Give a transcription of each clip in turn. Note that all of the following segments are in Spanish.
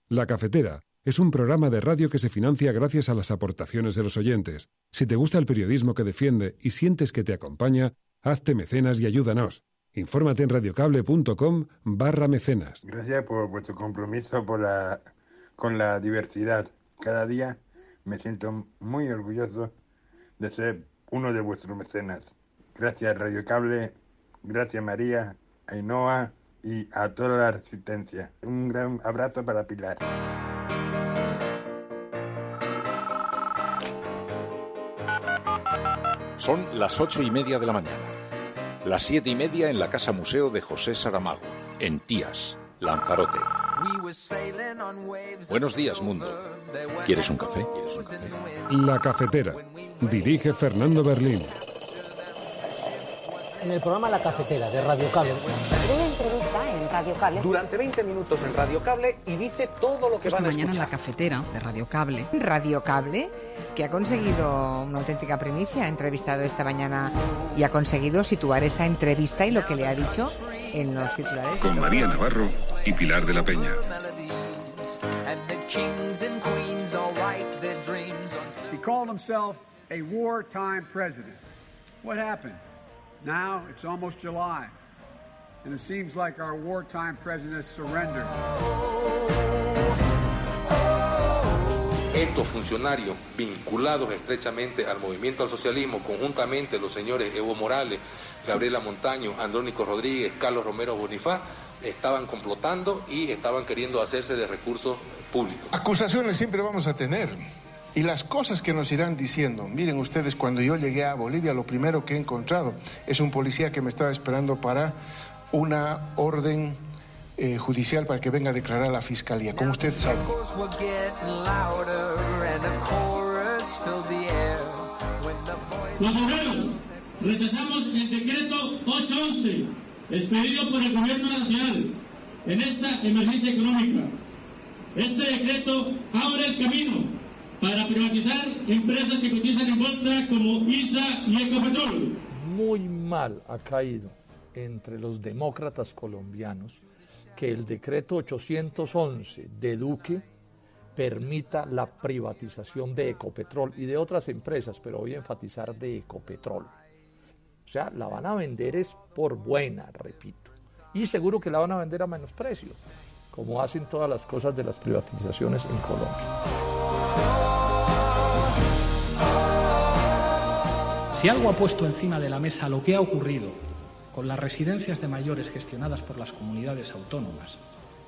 La Cafetera es un programa de radio que se financia gracias a las aportaciones de los oyentes. Si te gusta el periodismo que defiende y sientes que te acompaña, hazte mecenas y ayúdanos. Infórmate en radiocable.com/mecenas. Gracias por vuestro compromiso con la diversidad. Cada día me siento muy orgulloso de ser uno de vuestros mecenas. Gracias Radio Cable, gracias María, Ainhoa y a toda la resistencia. Un gran abrazo para Pilar. Son las 8:30 de la mañana. Las 7:30 en la Casa Museo de José Saramago, en Tías, Lanzarote. Buenos días, mundo. ¿Quieres un café? La Cafetera. Dirige Fernando Berlín. En el programa La Cafetera de Radio Cable. Una entrevista en Radio Cable. Durante 20 minutos en Radio Cable y dice todo lo que van a escuchar. Mañana en La Cafetera de Radio Cable. Radio Cable, que ha conseguido una auténtica primicia, ha entrevistado esta mañana y ha conseguido situar esa entrevista y lo que le ha dicho en los titulares. Con María Navarro y Pilar de la Peña. He called himself a wartime president. What happened? Now it's almost July, and it seems like our wartime president has surrendered. Estos funcionarios vinculados estrechamente al movimiento al socialismo, conjuntamente los señores Evo Morales, Gabriela Montaño, Andrónico Rodríguez, Carlos Romero Bonifaz, estaban complotando y estaban queriendo hacerse de recursos públicos. Acusaciones siempre vamos a tener. Y las cosas que nos irán diciendo. Miren ustedes, cuando yo llegué a Bolivia, lo primero que he encontrado es un policía que me estaba esperando para una orden judicial para que venga a declarar a la fiscalía, como usted sabe. Los obreros rechazamos el decreto 811 expedido por el Gobierno Nacional en esta emergencia económica. Este decreto abre el camino para privatizar empresas que cotizan en bolsa como ISA y Ecopetrol. Muy mal ha caído entre los demócratas colombianos que el decreto 811 de Duque permita la privatización de Ecopetrol y de otras empresas, pero voy a enfatizar de Ecopetrol. O sea, la van a vender es por buena, repito, y seguro que la van a vender a menos precio, como hacen todas las cosas de las privatizaciones en Colombia. Si algo ha puesto encima de la mesa lo que ha ocurrido con las residencias de mayores gestionadas por las comunidades autónomas,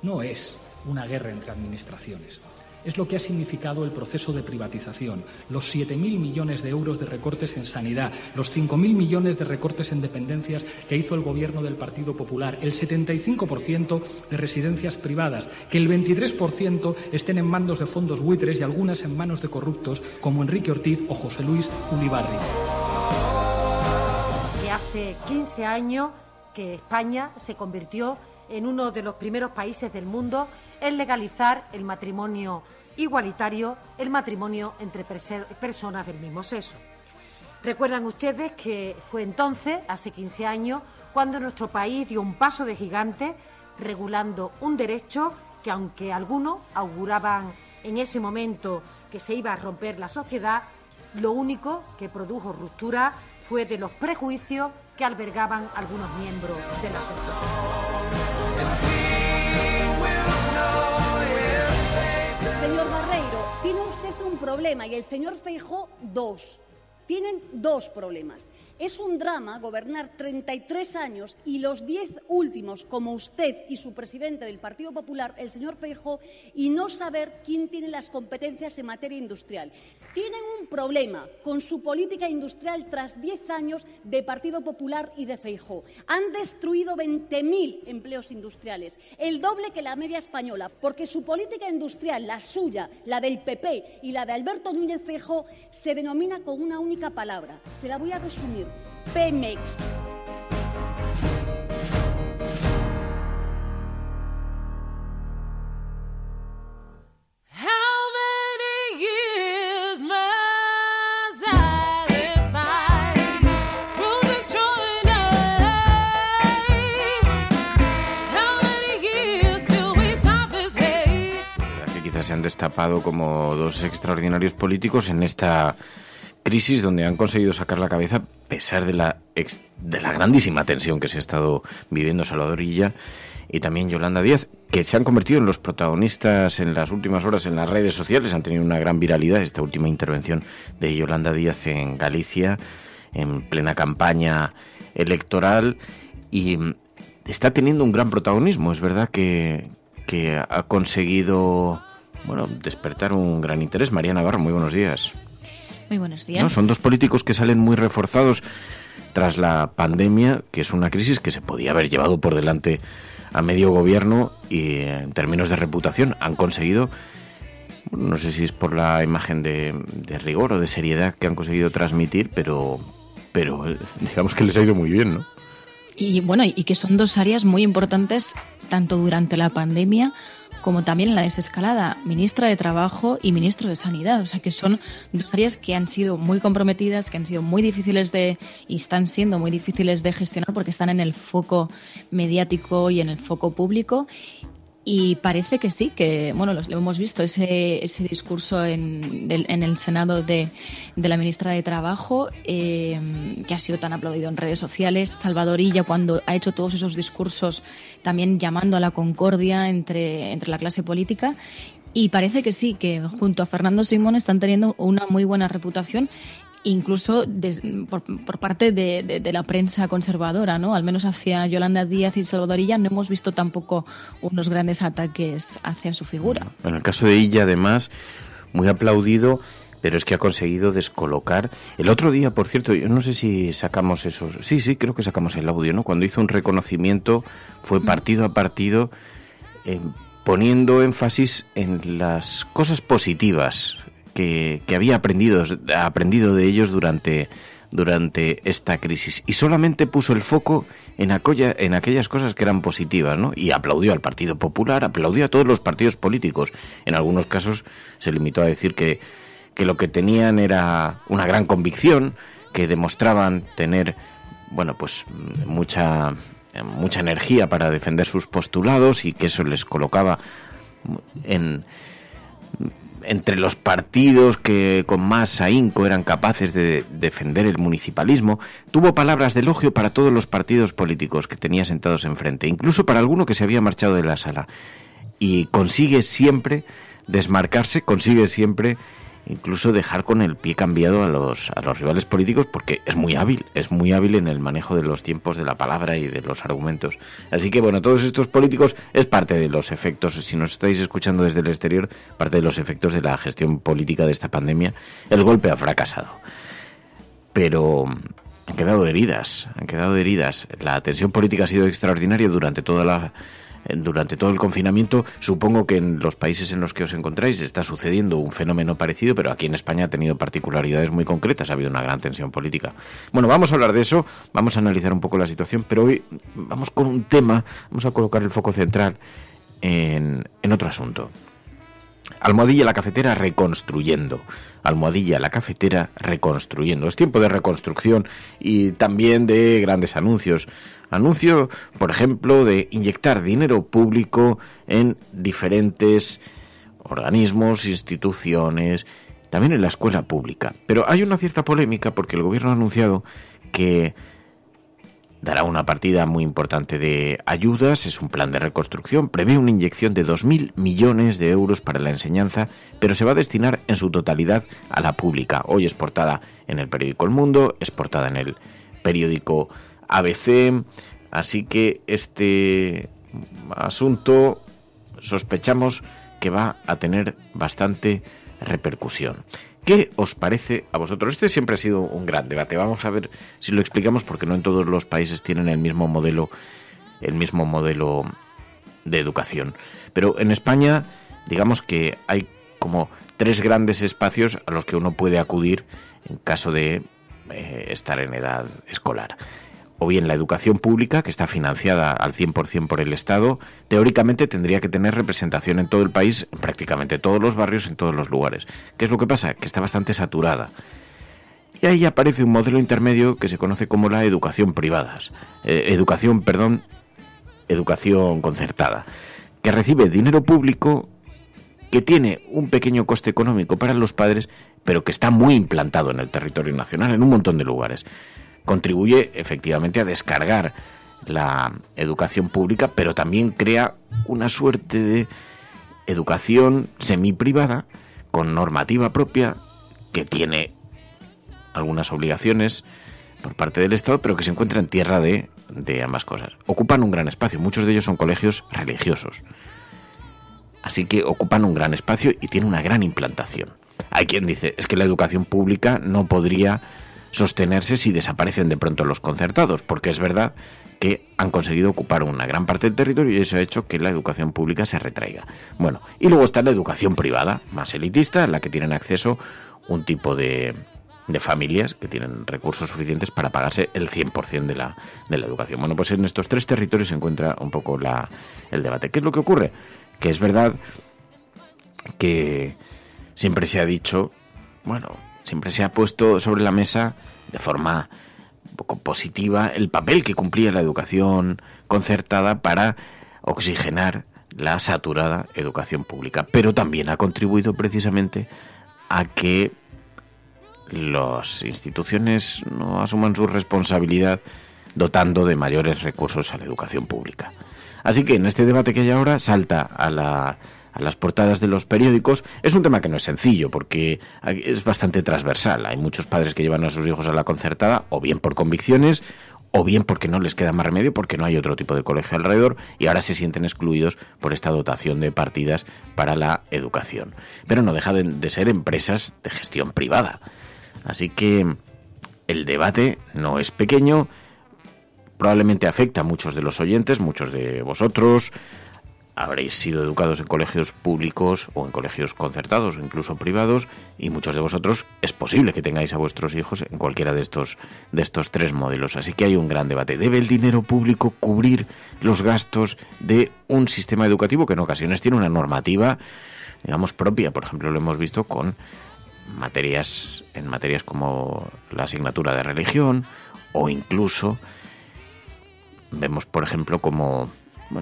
no es una guerra entre administraciones. Es lo que ha significado el proceso de privatización, los 7.000 millones de euros de recortes en sanidad, los 5.000 millones de recortes en dependencias que hizo el gobierno del Partido Popular, el 75% de residencias privadas, que el 23% estén en manos de fondos buitres y algunas en manos de corruptos como Enrique Ortiz o José Luis Ulibarri. Que hace 15 años que España se convirtió en uno de los primeros países del mundo en legalizar el matrimonio igualitario, el matrimonio entre personas del mismo sexo. Recuerdan ustedes que fue entonces, hace 15 años, cuando nuestro país dio un paso de gigante regulando un derecho que, aunque algunos auguraban en ese momento que se iba a romper la sociedad, lo único que produjo ruptura fue de los prejuicios que albergaban algunos miembros de la sociedad. Señor Barreiro, tiene usted un problema y el señor Feijóo dos. Tienen dos problemas. Es un drama gobernar 33 años y los 10 últimos, como usted y su presidente del Partido Popular, el señor Feijóo, y no saber quién tiene las competencias en materia industrial. Tienen un problema con su política industrial tras 10 años de Partido Popular y de Feijóo. Han destruido 20.000 empleos industriales, el doble que la media española, porque su política industrial, la suya, la del PP y la de Alberto Núñez Feijóo, se denomina con una única palabra. Se la voy a resumir. Pemex. quizás se han destapado como dos extraordinarios políticos en esta crisis donde han conseguido sacar la cabeza a pesar de la grandísima tensión que se ha estado viviendo Salvador Illa y también Yolanda Díaz, que se han convertido en los protagonistas en las últimas horas en las redes sociales. Han tenido una gran viralidad esta última intervención de Yolanda Díaz en Galicia, en plena campaña electoral, y está teniendo un gran protagonismo. Es verdad que ha conseguido, despertar un gran interés. María Navarro, muy buenos días. Muy buenos días. ¿No? Son dos políticos que salen muy reforzados tras la pandemia, que es una crisis que se podía haber llevado por delante a medio gobierno, y en términos de reputación han conseguido, no sé si es por la imagen de rigor o de seriedad que han conseguido transmitir, pero digamos que les ha ido muy bien, ¿no? Y que son dos áreas muy importantes tanto durante la pandemia como también en la desescalada, ministra de Trabajo y ministro de Sanidad. O sea, que son dos áreas que han sido muy comprometidas, que han sido muy difíciles y están siendo muy difíciles de gestionar porque están en el foco mediático y en el foco público. Y parece que sí, que lo hemos visto, ese discurso en el Senado de la ministra de Trabajo, que ha sido tan aplaudido en redes sociales. Salvador Illa, cuando ha hecho todos esos discursos también llamando a la concordia entre la clase política. Y parece que sí, que junto a Fernando Simón están teniendo una muy buena reputación, incluso por parte de la prensa conservadora, ¿no? Al menos hacia Yolanda Díaz y Salvador Illa no hemos visto tampoco unos grandes ataques hacia su figura. En el caso de Illa, además, muy aplaudido, pero es que ha conseguido descolocar. El otro día, por cierto, yo no sé si sacamos esos... Sí, creo que sacamos el audio, ¿no? Cuando hizo un reconocimiento, fue partido a partido, poniendo énfasis en las cosas positivas que había aprendido de ellos durante esta crisis, y solamente puso el foco en aquellas cosas que eran positivas, ¿no? Y aplaudió al Partido Popular, aplaudió a todos los partidos políticos. En algunos casos se limitó a decir que lo que tenían era una gran convicción, que demostraban tener mucha energía para defender sus postulados, y que eso les colocaba entre los partidos que con más ahínco eran capaces de defender el municipalismo. Tuvo palabras de elogio para todos los partidos políticos que tenía sentados enfrente, incluso para alguno que se había marchado de la sala. Y consigue siempre desmarcarse, consigue siempre incluso dejar con el pie cambiado a los rivales políticos, porque es muy hábil en el manejo de los tiempos de la palabra y de los argumentos. Así que todos estos políticos es parte de los efectos, si nos estáis escuchando desde el exterior, parte de los efectos de la gestión política de esta pandemia. El golpe ha fracasado, pero han quedado heridas. La tensión política ha sido extraordinaria durante todo el confinamiento. Supongo que en los países en los que os encontráis está sucediendo un fenómeno parecido, pero aquí en España ha tenido particularidades muy concretas, ha habido una gran tensión política. Vamos a hablar de eso, vamos a analizar un poco la situación, pero hoy vamos con un tema, vamos a colocar el foco central en otro asunto. Almohadilla la cafetera reconstruyendo. Es tiempo de reconstrucción y también de grandes anuncios. Anuncio, por ejemplo, de inyectar dinero público en diferentes organismos, instituciones, también en la escuela pública. Pero hay una cierta polémica porque el gobierno ha anunciado que dará una partida muy importante de ayudas, es un plan de reconstrucción, prevé una inyección de 2.000 millones de euros para la enseñanza, pero se va a destinar en su totalidad a la pública. Hoy es portada en el periódico El Mundo, es portada en el periódico ABC, así que este asunto sospechamos que va a tener bastante repercusión. ¿Qué os parece a vosotros? Este siempre ha sido un gran debate. Vamos a ver si lo explicamos, porque no en todos los países tienen el mismo modelo de educación. Pero en España, digamos que hay como 3 grandes espacios a los que uno puede acudir en caso de estar en edad escolar. O bien la educación pública, que está financiada al 100% por el Estado, teóricamente tendría que tener representación en todo el país, en prácticamente todos los barrios, en todos los lugares. ¿Qué es lo que pasa? Que está bastante saturada. Y ahí aparece un modelo intermedio que se conoce como la educación educación concertada, que recibe dinero público que tiene un pequeño coste económico para los padres, pero que está muy implantado en el territorio nacional, en un montón de lugares. Contribuye efectivamente a descargar la educación pública, pero también crea una suerte de educación semiprivada con normativa propia, que tiene algunas obligaciones por parte del Estado, pero que se encuentra en tierra de ambas cosas. Ocupan un gran espacio, muchos de ellos son colegios religiosos, así que ocupan un gran espacio y tienen una gran implantación. Hay quien dice, es que la educación pública no podría sostenerse si desaparecen de pronto los concertados, porque es verdad que han conseguido ocupar una gran parte del territorio y eso ha hecho que la educación pública se retraiga. Bueno, y luego está la educación privada, más elitista, en la que tienen acceso un tipo de familias que tienen recursos suficientes para pagarse el 100% de la educación. Bueno, pues en estos tres territorios se encuentra un poco el debate. ¿Qué es lo que ocurre? Que es verdad que siempre se ha dicho, siempre se ha puesto sobre la mesa de forma un poco positiva el papel que cumplía la educación concertada para oxigenar la saturada educación pública, pero también ha contribuido precisamente a que las instituciones no asuman su responsabilidad dotando de mayores recursos a la educación pública. Así que en este debate que hay ahora salta a las portadas de los periódicos. Es un tema que no es sencillo porque es bastante transversal. Hay muchos padres que llevan a sus hijos a la concertada, o bien por convicciones, o bien porque no les queda más remedio, porque no hay otro tipo de colegio alrededor, y ahora se sienten excluidos por esta dotación de partidas para la educación. Pero no dejan de ser empresas de gestión privada. Así que el debate no es pequeño, probablemente afecta a muchos de los oyentes, muchos de vosotros habréis sido educados en colegios públicos o en colegios concertados o incluso privados, y muchos de vosotros es posible que tengáis a vuestros hijos en cualquiera de estos tres modelos. Así que hay un gran debate. ¿Debe el dinero público cubrir los gastos de un sistema educativo que en ocasiones tiene una normativa, digamos, propia? Por ejemplo, lo hemos visto con materias como la asignatura de religión, o incluso vemos, por ejemplo, como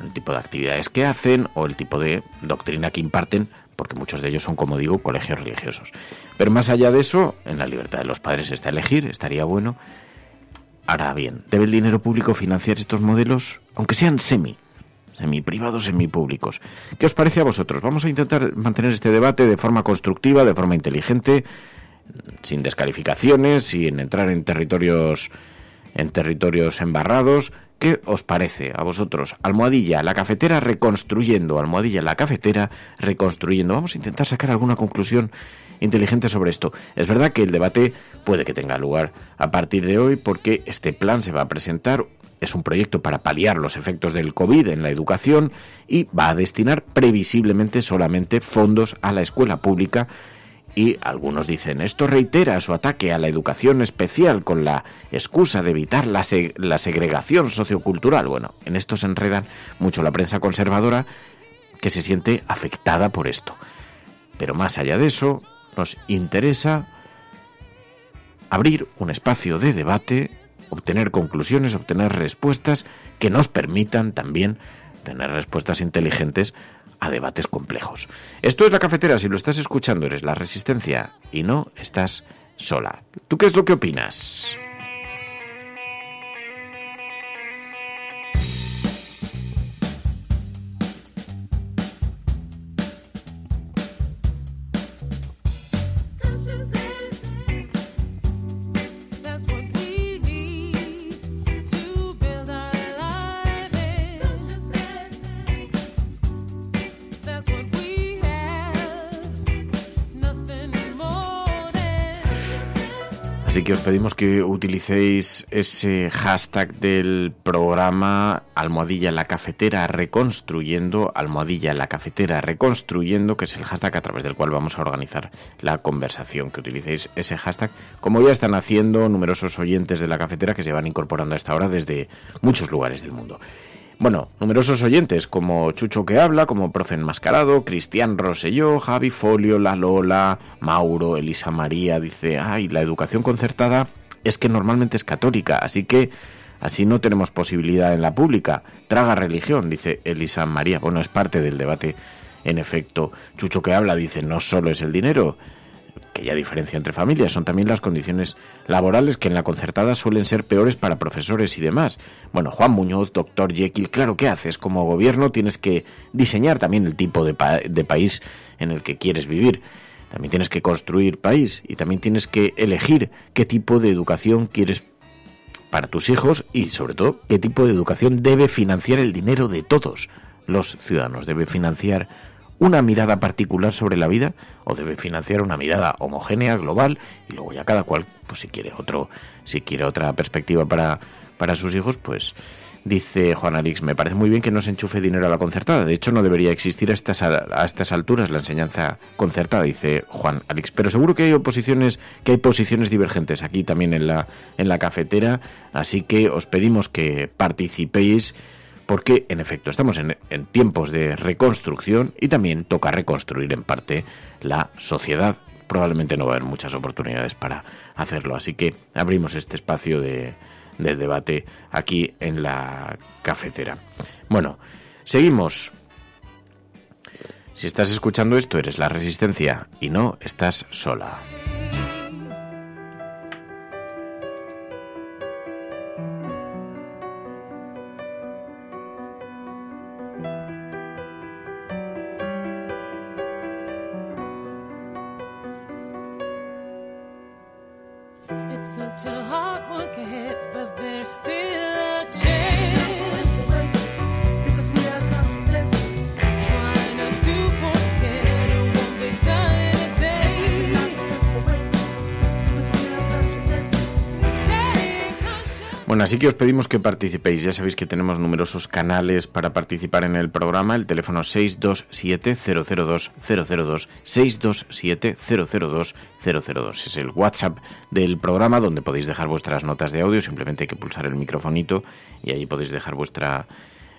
el tipo de actividades que hacen o el tipo de doctrina que imparten, porque muchos de ellos son, como digo, colegios religiosos. Pero más allá de eso, en la libertad de los padres está elegir, estaría bueno. Ahora bien, ¿debe el dinero público financiar estos modelos, aunque sean semi-privados, semi-públicos? ¿Qué os parece a vosotros? Vamos a intentar mantener este debate de forma constructiva, de forma inteligente, sin descalificaciones, sin entrar en territorios embarrados. ¿Qué os parece a vosotros? Almohadilla, la cafetera reconstruyendo. Almohadilla, la cafetera reconstruyendo. Vamos a intentar sacar alguna conclusión inteligente sobre esto. Es verdad que el debate puede que tenga lugar a partir de hoy, porque este plan se va a presentar. Es un proyecto para paliar los efectos del COVID en la educación y va a destinar previsiblemente solamente fondos a la escuela pública. Y algunos dicen, esto reitera su ataque a la educación especial con la excusa de evitar la segregación sociocultural. Bueno, en esto se enredan mucho la prensa conservadora, que se siente afectada por esto. Pero más allá de eso, nos interesa abrir un espacio de debate, obtener conclusiones, obtener respuestas que nos permitan también tener respuestas inteligentes a debates complejos. Esto es La Cafetera. Si lo estás escuchando, eres La Resistencia y no estás sola. ¿Tú qué es lo que opinas? Así que os pedimos que utilicéis ese hashtag del programa, almohadilla la cafetera reconstruyendo, almohadilla la cafetera reconstruyendo, que es el hashtag a través del cual vamos a organizar la conversación. Que utilicéis ese hashtag, como ya están haciendo numerosos oyentes de La Cafetera que se van incorporando a esta hora desde muchos lugares del mundo. Bueno, numerosos oyentes como Chucho que habla, como Profe Enmascarado, Cristian Rosselló, Javi Folio, La Lola, Mauro, Elisa María, dice, la educación concertada es que normalmente es católica, así que así no tenemos posibilidad en la pública. Traga religión, dice Elisa María. Bueno, es parte del debate en efecto, Chucho que habla dice, no solo es el dinero, que ya diferencia entre familias, son también las condiciones laborales que en la concertada suelen ser peores para profesores y demás. Bueno, Juan Muñoz, doctor Jekyll, claro, ¿qué haces? Como gobierno tienes que diseñar también el tipo de país en el que quieres vivir. También tienes que construir país y también tienes que elegir qué tipo de educación quieres para tus hijos y, sobre todo, qué tipo de educación debe financiar el dinero de todos los ciudadanos. ¿Debe financiar una mirada particular sobre la vida o debe financiar una mirada homogénea, global, y luego ya cada cual, pues si quiere otra perspectiva para sus hijos, pues dice Juan Alix, me parece muy bien que no se enchufe dinero a la concertada, de hecho no debería existir a estas alturas la enseñanza concertada, dice Juan Alix, pero seguro que hay posiciones divergentes aquí también en la cafetera, así que os pedimos que participéis, porque en efecto estamos en tiempos de reconstrucción y también toca reconstruir en parte la sociedad. Probablemente no va a haber muchas oportunidades para hacerlo, así que abrimos este espacio de debate aquí en la cafetera. Bueno, seguimos. Si estás escuchando esto, eres La Resistencia y no estás sola. Bueno, así que os pedimos que participéis. Ya sabéis que tenemos numerosos canales para participar en el programa. El teléfono 627-002-002, 627-002-002. Es el WhatsApp del programa donde podéis dejar vuestras notas de audio. Simplemente hay que pulsar el microfonito y ahí podéis dejar vuestra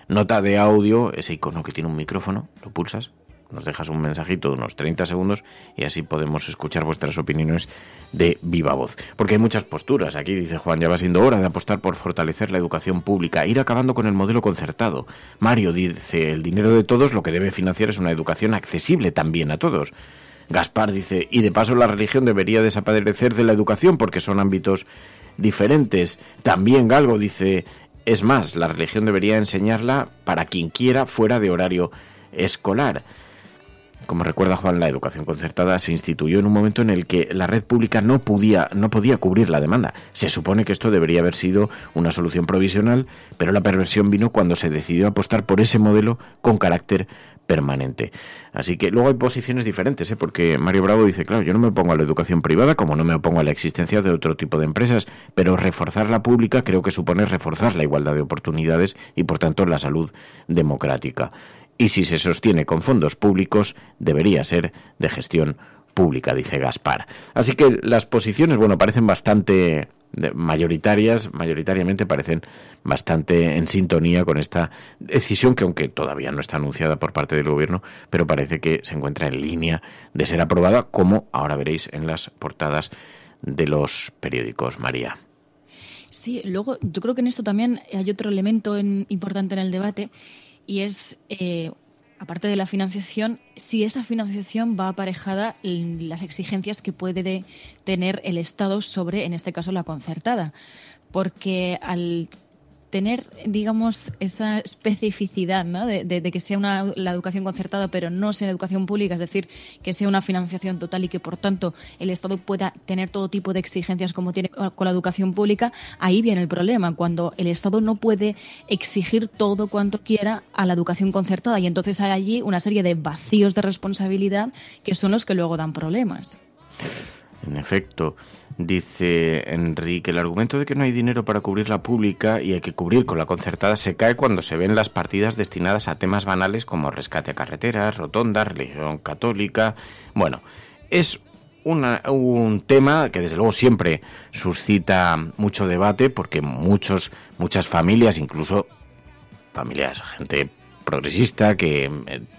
nota de audio. Ese icono que tiene un micrófono, lo pulsas, nos dejas un mensajito de unos 30 segundos y así podemos escuchar vuestras opiniones de viva voz. Porque hay muchas posturas. Aquí dice Juan, ya va siendo hora de apostar por fortalecer la educación pública, ir acabando con el modelo concertado. Mario dice, el dinero de todos lo que debe financiar es una educación accesible también a todos. Gaspar dice, y de paso la religión debería desaparecer de la educación porque son ámbitos diferentes. También Galgo dice, es más, la religión debería enseñarla para quien quiera fuera de horario escolar. Como recuerda Juan, la educación concertada se instituyó en un momento en el que la red pública no podía cubrir la demanda. Se supone que esto debería haber sido una solución provisional, pero la perversión vino cuando se decidió apostar por ese modelo con carácter permanente. Así que luego hay posiciones diferentes, porque Mario Bravo dice, claro, yo no me opongo a la educación privada como no me opongo a la existencia de otro tipo de empresas, pero reforzar la pública creo que supone reforzar la igualdad de oportunidades y por tanto la salud democrática. Y si se sostiene con fondos públicos, debería ser de gestión pública, dice Gaspar. Así que las posiciones, parecen bastante mayoritariamente parecen bastante en sintonía con esta decisión que, aunque todavía no está anunciada por parte del gobierno, pero parece que se encuentra en línea de ser aprobada, como ahora veréis en las portadas de los periódicos. María. Sí, luego yo creo que en esto también hay otro elemento importante en el debate, y es, aparte de la financiación, si esa financiación va aparejada en las exigencias que puede tener el Estado sobre, en este caso, la concertada. Porque al tener, digamos, esa especificidad, ¿no?, de que sea la educación concertada, pero no sea educación pública, es decir, que sea una financiación total y que, por tanto, el Estado pueda tener todo tipo de exigencias como tiene con la educación pública, ahí viene el problema, cuando el Estado no puede exigir todo cuanto quiera a la educación concertada, y entonces hay allí una serie de vacíos de responsabilidad que son los que luego dan problemas. En efecto, dice Enrique, el argumento de que no hay dinero para cubrir la pública y hay que cubrir con la concertada se cae cuando se ven las partidas destinadas a temas banales como rescate a carreteras, rotondas, religión católica. Bueno, es un tema que desde luego siempre suscita mucho debate porque muchas familias, incluso familias, gente progresista que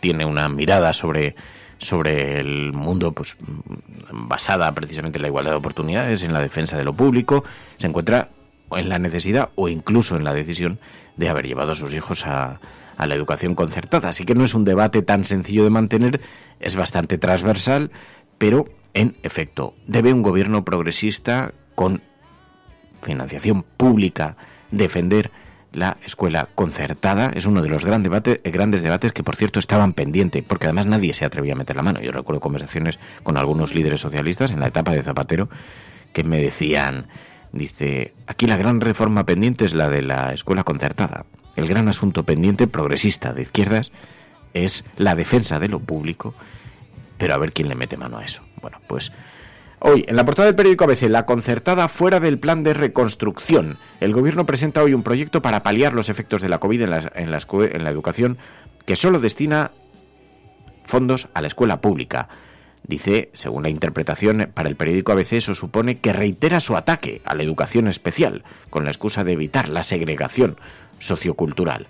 tiene una mirada sobre el mundo, pues basada precisamente en la igualdad de oportunidades, en la defensa de lo público, se encuentra en la necesidad o incluso en la decisión de haber llevado a sus hijos a a la educación concertada. Así que no es un debate tan sencillo de mantener, es bastante transversal, pero en efecto, ¿debe un gobierno progresista con financiación pública defender la escuela concertada? Es uno de los grandes debates que, por cierto, estaban pendientes, porque además nadie se atrevía a meter la mano. Yo recuerdo conversaciones con algunos líderes socialistas en la etapa de Zapatero que me decían, dice, aquí la gran reforma pendiente es la de la escuela concertada. El gran asunto pendiente progresista de izquierdas es la defensa de lo público, pero a ver quién le mete mano a eso. Bueno, pues hoy, en la portada del periódico ABC, la concertada fuera del plan de reconstrucción. El gobierno presenta hoy un proyecto para paliar los efectos de la COVID en la educación, que solo destina fondos a la escuela pública. Dice, según la interpretación para el periódico ABC, eso supone que reitera su ataque a la educación especial, con la excusa de evitar la segregación sociocultural.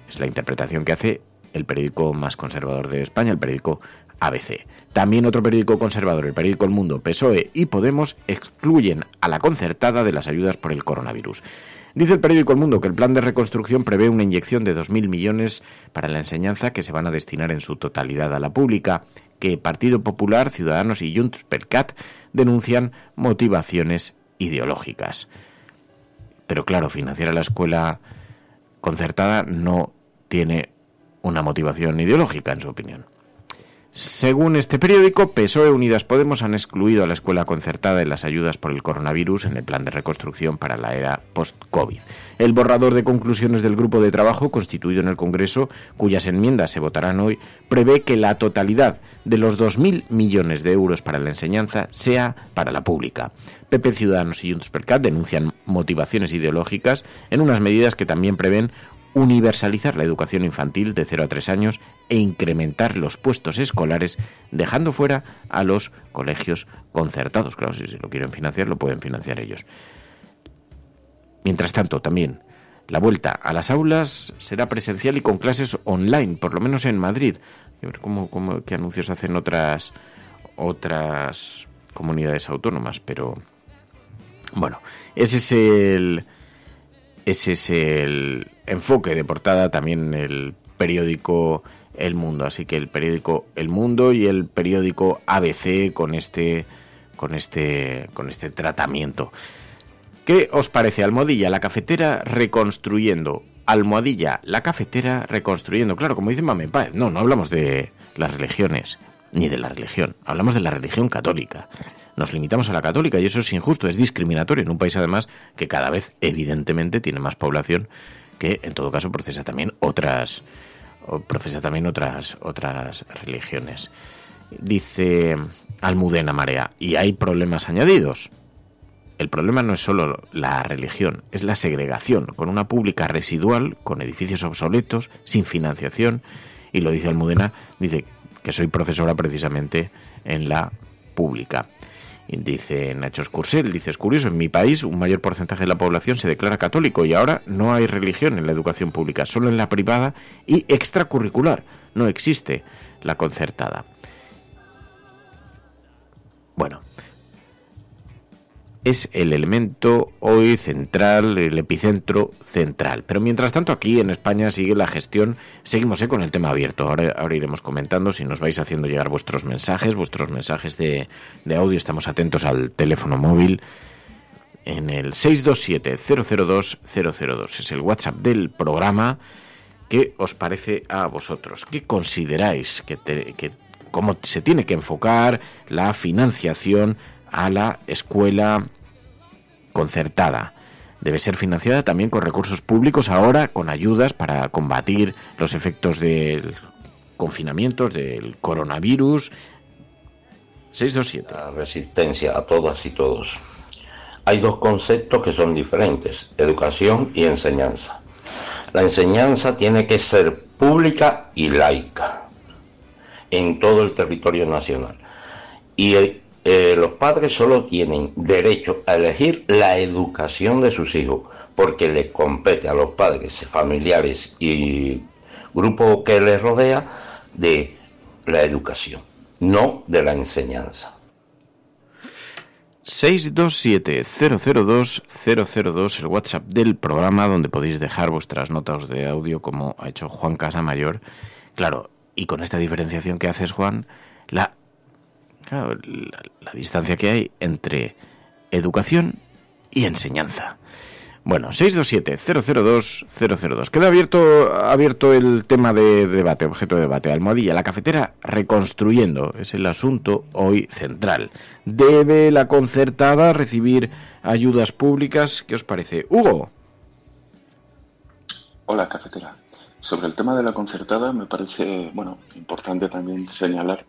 Es la interpretación que hace el periódico más conservador de España, el periódico ABC. También otro periódico conservador, el periódico El Mundo, PSOE y Podemos excluyen a la concertada de las ayudas por el coronavirus. Dice el periódico El Mundo que el plan de reconstrucción prevé una inyección de 2.000 millones para la enseñanza que se van a destinar en su totalidad a la pública, que Partido Popular, Ciudadanos y Junts per Cat denuncian motivaciones ideológicas. Pero claro, financiar a la escuela concertada no tiene una motivación ideológica, en su opinión. Según este periódico, PSOE y Unidas Podemos han excluido a la escuela concertada de las ayudas por el coronavirus en el plan de reconstrucción para la era post-COVID. El borrador de conclusiones del grupo de trabajo constituido en el Congreso, cuyas enmiendas se votarán hoy, prevé que la totalidad de los 2.000 millones de euros para la enseñanza sea para la pública. PP, Ciudadanos y Junts per Cat denuncian motivaciones ideológicas en unas medidas que también prevén universalizar la educación infantil de 0 a 3 años e incrementar los puestos escolares, dejando fuera a los colegios concertados. Claro, si lo quieren financiar, lo pueden financiar ellos. Mientras tanto, también, la vuelta a las aulas será presencial y con clases online, por lo menos en Madrid. A ver qué anuncios hacen otras comunidades autónomas, pero bueno, ese es el enfoque de portada también el periódico El Mundo. Así que el periódico El Mundo y el periódico ABC con este tratamiento. ¿Qué os parece? Almohadilla, la cafetera reconstruyendo. Almohadilla, la cafetera reconstruyendo. Claro, como dice Mame Páez, no hablamos de las religiones, ni de la religión. Hablamos de la religión católica. Nos limitamos a la católica y eso es injusto, es discriminatorio en un país además que cada vez evidentemente tiene más población que en todo caso profesa también otras religiones. Dice Almudena Marea, y hay problemas añadidos. El problema no es solo la religión, es la segregación, con una pública residual, con edificios obsoletos, sin financiación, y lo dice Almudena, dice que soy profesora precisamente en la pública. Dice Nacho Escursel, dice, es curioso, en mi país un mayor porcentaje de la población se declara católico y ahora no hay religión en la educación pública, solo en la privada y extracurricular, no existe la concertada. Bueno, es el elemento hoy central, el epicentro central. Pero mientras tanto aquí en España sigue la gestión, seguimos con el tema abierto. Ahora iremos comentando, si nos vais haciendo llegar vuestros mensajes de audio, estamos atentos al teléfono móvil en el 627-002-002. Es el WhatsApp del programa. ¿Qué os parece a vosotros? ¿Qué consideráis cómo se tiene que enfocar la financiación a la escuela concertada? Debe ser financiada también con recursos públicos ahora, con ayudas para combatir los efectos del confinamiento, del coronavirus. 627. La resistencia a todas y todos. Hay dos conceptos que son diferentes, educación y enseñanza. La enseñanza tiene que ser pública y laica en todo el territorio nacional. Y los padres solo tienen derecho a elegir la educación de sus hijos, porque les compete a los padres, familiares y grupo que les rodea de la educación, no de la enseñanza. 627-002-002, el WhatsApp del programa, donde podéis dejar vuestras notas de audio, como ha hecho Juan Casamayor. Claro, y con esta diferenciación que haces, Juan, la distancia que hay entre educación y enseñanza. Bueno, 627-002-002. Queda abierto el tema de debate, objeto de debate. Almohadilla, la cafetera reconstruyendo. Es el asunto hoy central. ¿Debe la concertada recibir ayudas públicas? ¿Qué os parece? Hugo. Hola, cafetera. Sobre el tema de la concertada me parece, importante también señalar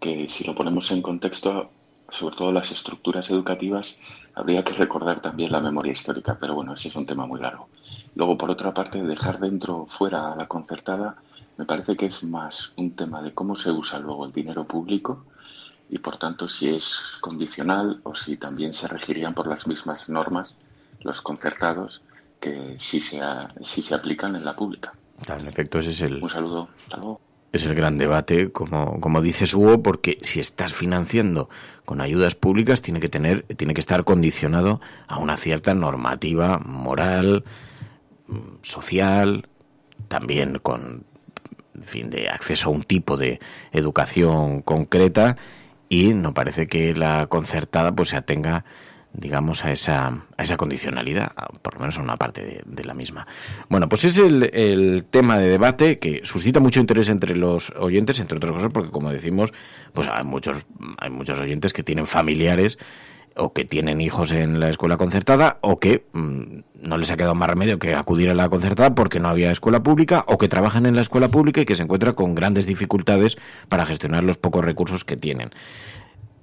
que si lo ponemos en contexto, sobre todo las estructuras educativas, habría que recordar también la memoria histórica, pero bueno, ese es un tema muy largo. Luego, por otra parte, dejar dentro o fuera a la concertada me parece que es más un tema de cómo se usa luego el dinero público y, por tanto, si es condicional o si también se regirían por las mismas normas los concertados que si se aplican en la pública. En efecto, ese es Un saludo, hasta luego. Es el gran debate, como dices, Hugo, porque si estás financiando con ayudas públicas tiene que estar condicionado a una cierta normativa moral, social, también con de acceso a un tipo de educación concreta, y no parece que la concertada pues se atenga, digamos, a esa condicionalidad, por lo menos a una parte de la misma. Bueno, pues es el tema de debate que suscita mucho interés entre los oyentes, entre otras cosas, porque, como decimos, pues hay muchos oyentes que tienen familiares o que tienen hijos en la escuela concertada, o que no les ha quedado más remedio que acudir a la concertada porque no había escuela pública, o que trabajan en la escuela pública y que se encuentran con grandes dificultades para gestionar los pocos recursos que tienen.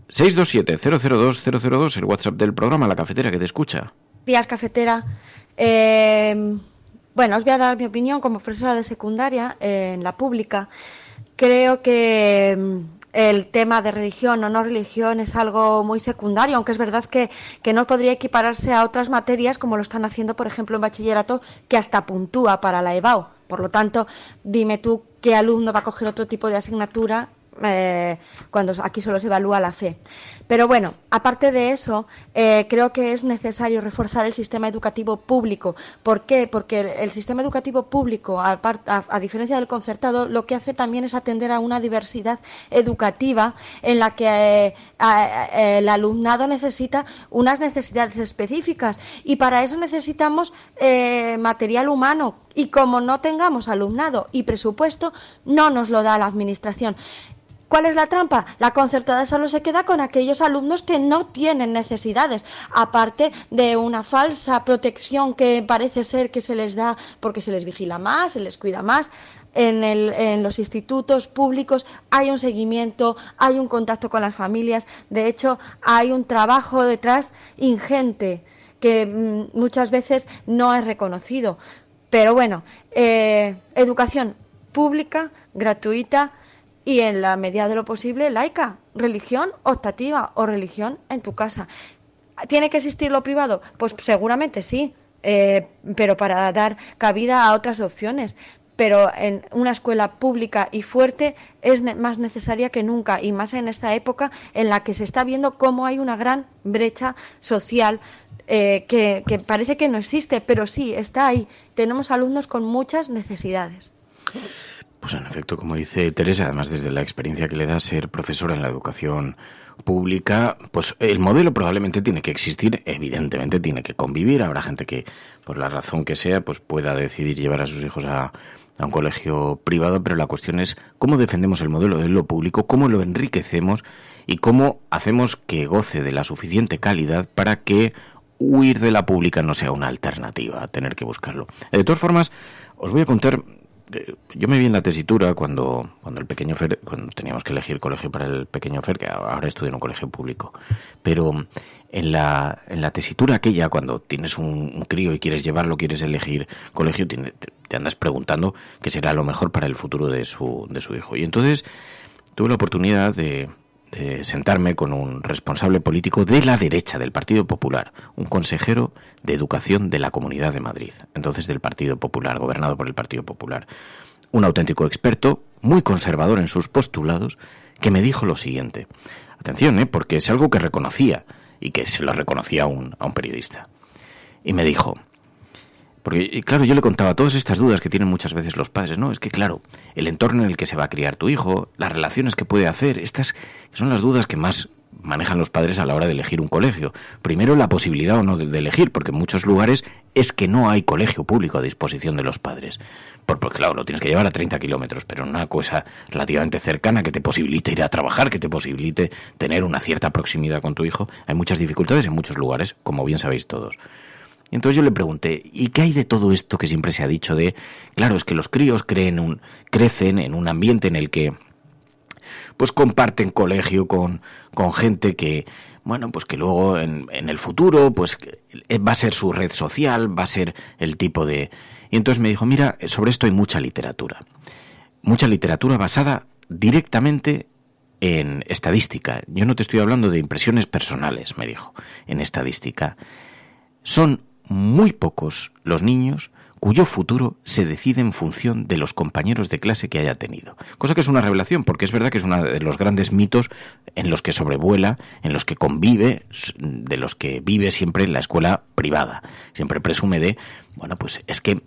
627-002-002, el WhatsApp del programa La Cafetera, que te escucha. Días, cafetera. Os voy a dar mi opinión como profesora de secundaria en la pública. Creo que el tema de religión o no religión es algo muy secundario, aunque es verdad que no podría equipararse a otras materias como lo están haciendo, por ejemplo, en bachillerato, que hasta puntúa para la EBAU. Por lo tanto, dime tú qué alumno va a coger otro tipo de asignatura cuando aquí solo se evalúa la fe. Pero bueno, aparte de eso, creo que es necesario reforzar el sistema educativo público. ¿Por qué? Porque el sistema educativo público, a diferencia del concertado, lo que hace también es atender a una diversidad educativa en la que el alumnado necesita unas necesidades específicas, y para eso necesitamos material humano, y como no tengamos alumnado y presupuesto, no nos lo da la administración. ¿Cuál es la trampa? La concertada solo se queda con aquellos alumnos que no tienen necesidades, aparte de una falsa protección que parece ser que se les da porque se les vigila más, se les cuida más. En los institutos públicos hay un seguimiento, hay un contacto con las familias. De hecho, hay un trabajo detrás ingente que muchas veces no es reconocido. Pero bueno, educación pública, gratuita, y en la medida de lo posible laica, religión optativa o religión en tu casa. ¿Tiene que existir lo privado? Pues seguramente sí, pero para dar cabida a otras opciones. Pero en una escuela pública y fuerte es más necesaria que nunca, y más en esta época en la que se está viendo cómo hay una gran brecha social que parece que no existe, pero sí, está ahí. Tenemos alumnos con muchas necesidades. Pues en efecto, como dice Teresa, además desde la experiencia que le da ser profesora en la educación pública, pues el modelo probablemente tiene que existir, evidentemente tiene que convivir. Habrá gente que, por la razón que sea, pues pueda decidir llevar a sus hijos a un colegio privado, pero la cuestión es cómo defendemos el modelo de lo público, cómo lo enriquecemos y cómo hacemos que goce de la suficiente calidad para que huir de la pública no sea una alternativa a tener que buscarlo. De todas formas, os voy a contar. Yo me vi en la tesitura cuando el pequeño Fer, cuando teníamos que elegir colegio para el pequeño Fer, que ahora estudia en un colegio público, pero en la tesitura aquella, cuando tienes un crío y quieres llevarlo, quieres elegir colegio, te andas preguntando qué será lo mejor para el futuro de su hijo. Y entonces tuve la oportunidad de sentarme con un responsable político de la derecha del Partido Popular, un consejero de Educación de la Comunidad de Madrid, entonces del Partido Popular, gobernado por el Partido Popular, un auténtico experto, muy conservador en sus postulados, que me dijo lo siguiente. Atención, porque es algo que reconocía y que se lo reconocía a un periodista. Y me dijo, porque claro, yo le contaba todas estas dudas que tienen muchas veces los padres, ¿no? Es que claro, el entorno en el que se va a criar tu hijo, las relaciones que puede hacer, estas son las dudas que más manejan los padres a la hora de elegir un colegio. Primero, la posibilidad o no de elegir, porque en muchos lugares es que no hay colegio público a disposición de los padres. Porque claro, lo tienes que llevar a 30 kilómetros, pero una cosa relativamente cercana que te posibilite ir a trabajar, que te posibilite tener una cierta proximidad con tu hijo. Hay muchas dificultades en muchos lugares, como bien sabéis todos. Y entonces yo le pregunté, ¿y qué hay de todo esto que siempre se ha dicho de, claro, es que los críos crecen en un ambiente en el que pues comparten colegio con gente que, bueno, pues que luego en el futuro pues va a ser su red social, va a ser el tipo de... Y entonces me dijo, mira, sobre esto hay mucha literatura basada directamente en estadística. Yo no te estoy hablando de impresiones personales, me dijo, en estadística. Son muy pocos los niños cuyo futuro se decide en función de los compañeros de clase que haya tenido. Cosa que es una revelación, porque es verdad que es uno de los grandes mitos en los que sobrevuela, en los que convive, de los que vive siempre en la escuela privada. Siempre presume de, bueno, pues es que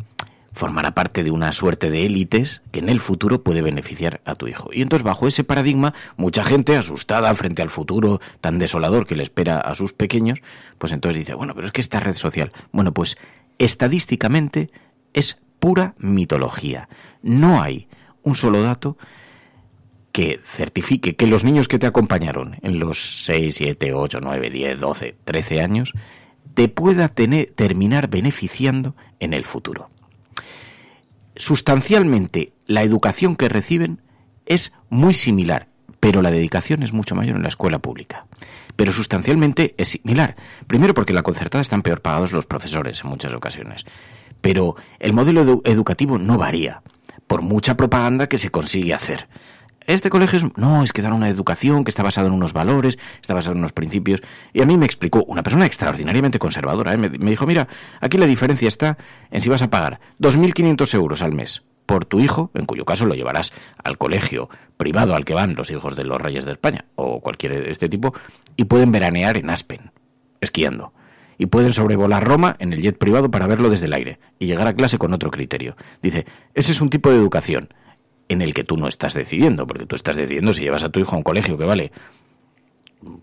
formará parte de una suerte de élites que en el futuro puede beneficiar a tu hijo. Y entonces, bajo ese paradigma, mucha gente asustada frente al futuro tan desolador que le espera a sus pequeños, pues entonces dice, bueno, pero es que esta red social, bueno, pues estadísticamente es pura mitología. No hay un solo dato que certifique que los niños que te acompañaron en los 6, 7, 8, 9, 10, 12, 13 años te pueda terminar beneficiando en el futuro. Sustancialmente, la educación que reciben es muy similar, pero la dedicación es mucho mayor en la escuela pública. Pero sustancialmente es similar. Primero porque en la concertada están peor pagados los profesores en muchas ocasiones. Pero el modelo educativo no varía, por mucha propaganda que se consigue hacer. Este colegio es que dan una educación que está basada en unos valores, está basada en unos principios. Y a mí me explicó una persona extraordinariamente conservadora, me dijo, mira, aquí la diferencia está en si vas a pagar 2.500 euros al mes por tu hijo, en cuyo caso lo llevarás al colegio privado al que van los hijos de los reyes de España, o cualquier de este tipo, y pueden veranear en Aspen, esquiando. Y pueden sobrevolar Roma en el jet privado para verlo desde el aire, y llegar a clase con otro criterio. Dice, ese es un tipo de educación en el que tú no estás decidiendo, porque tú estás decidiendo si llevas a tu hijo a un colegio que vale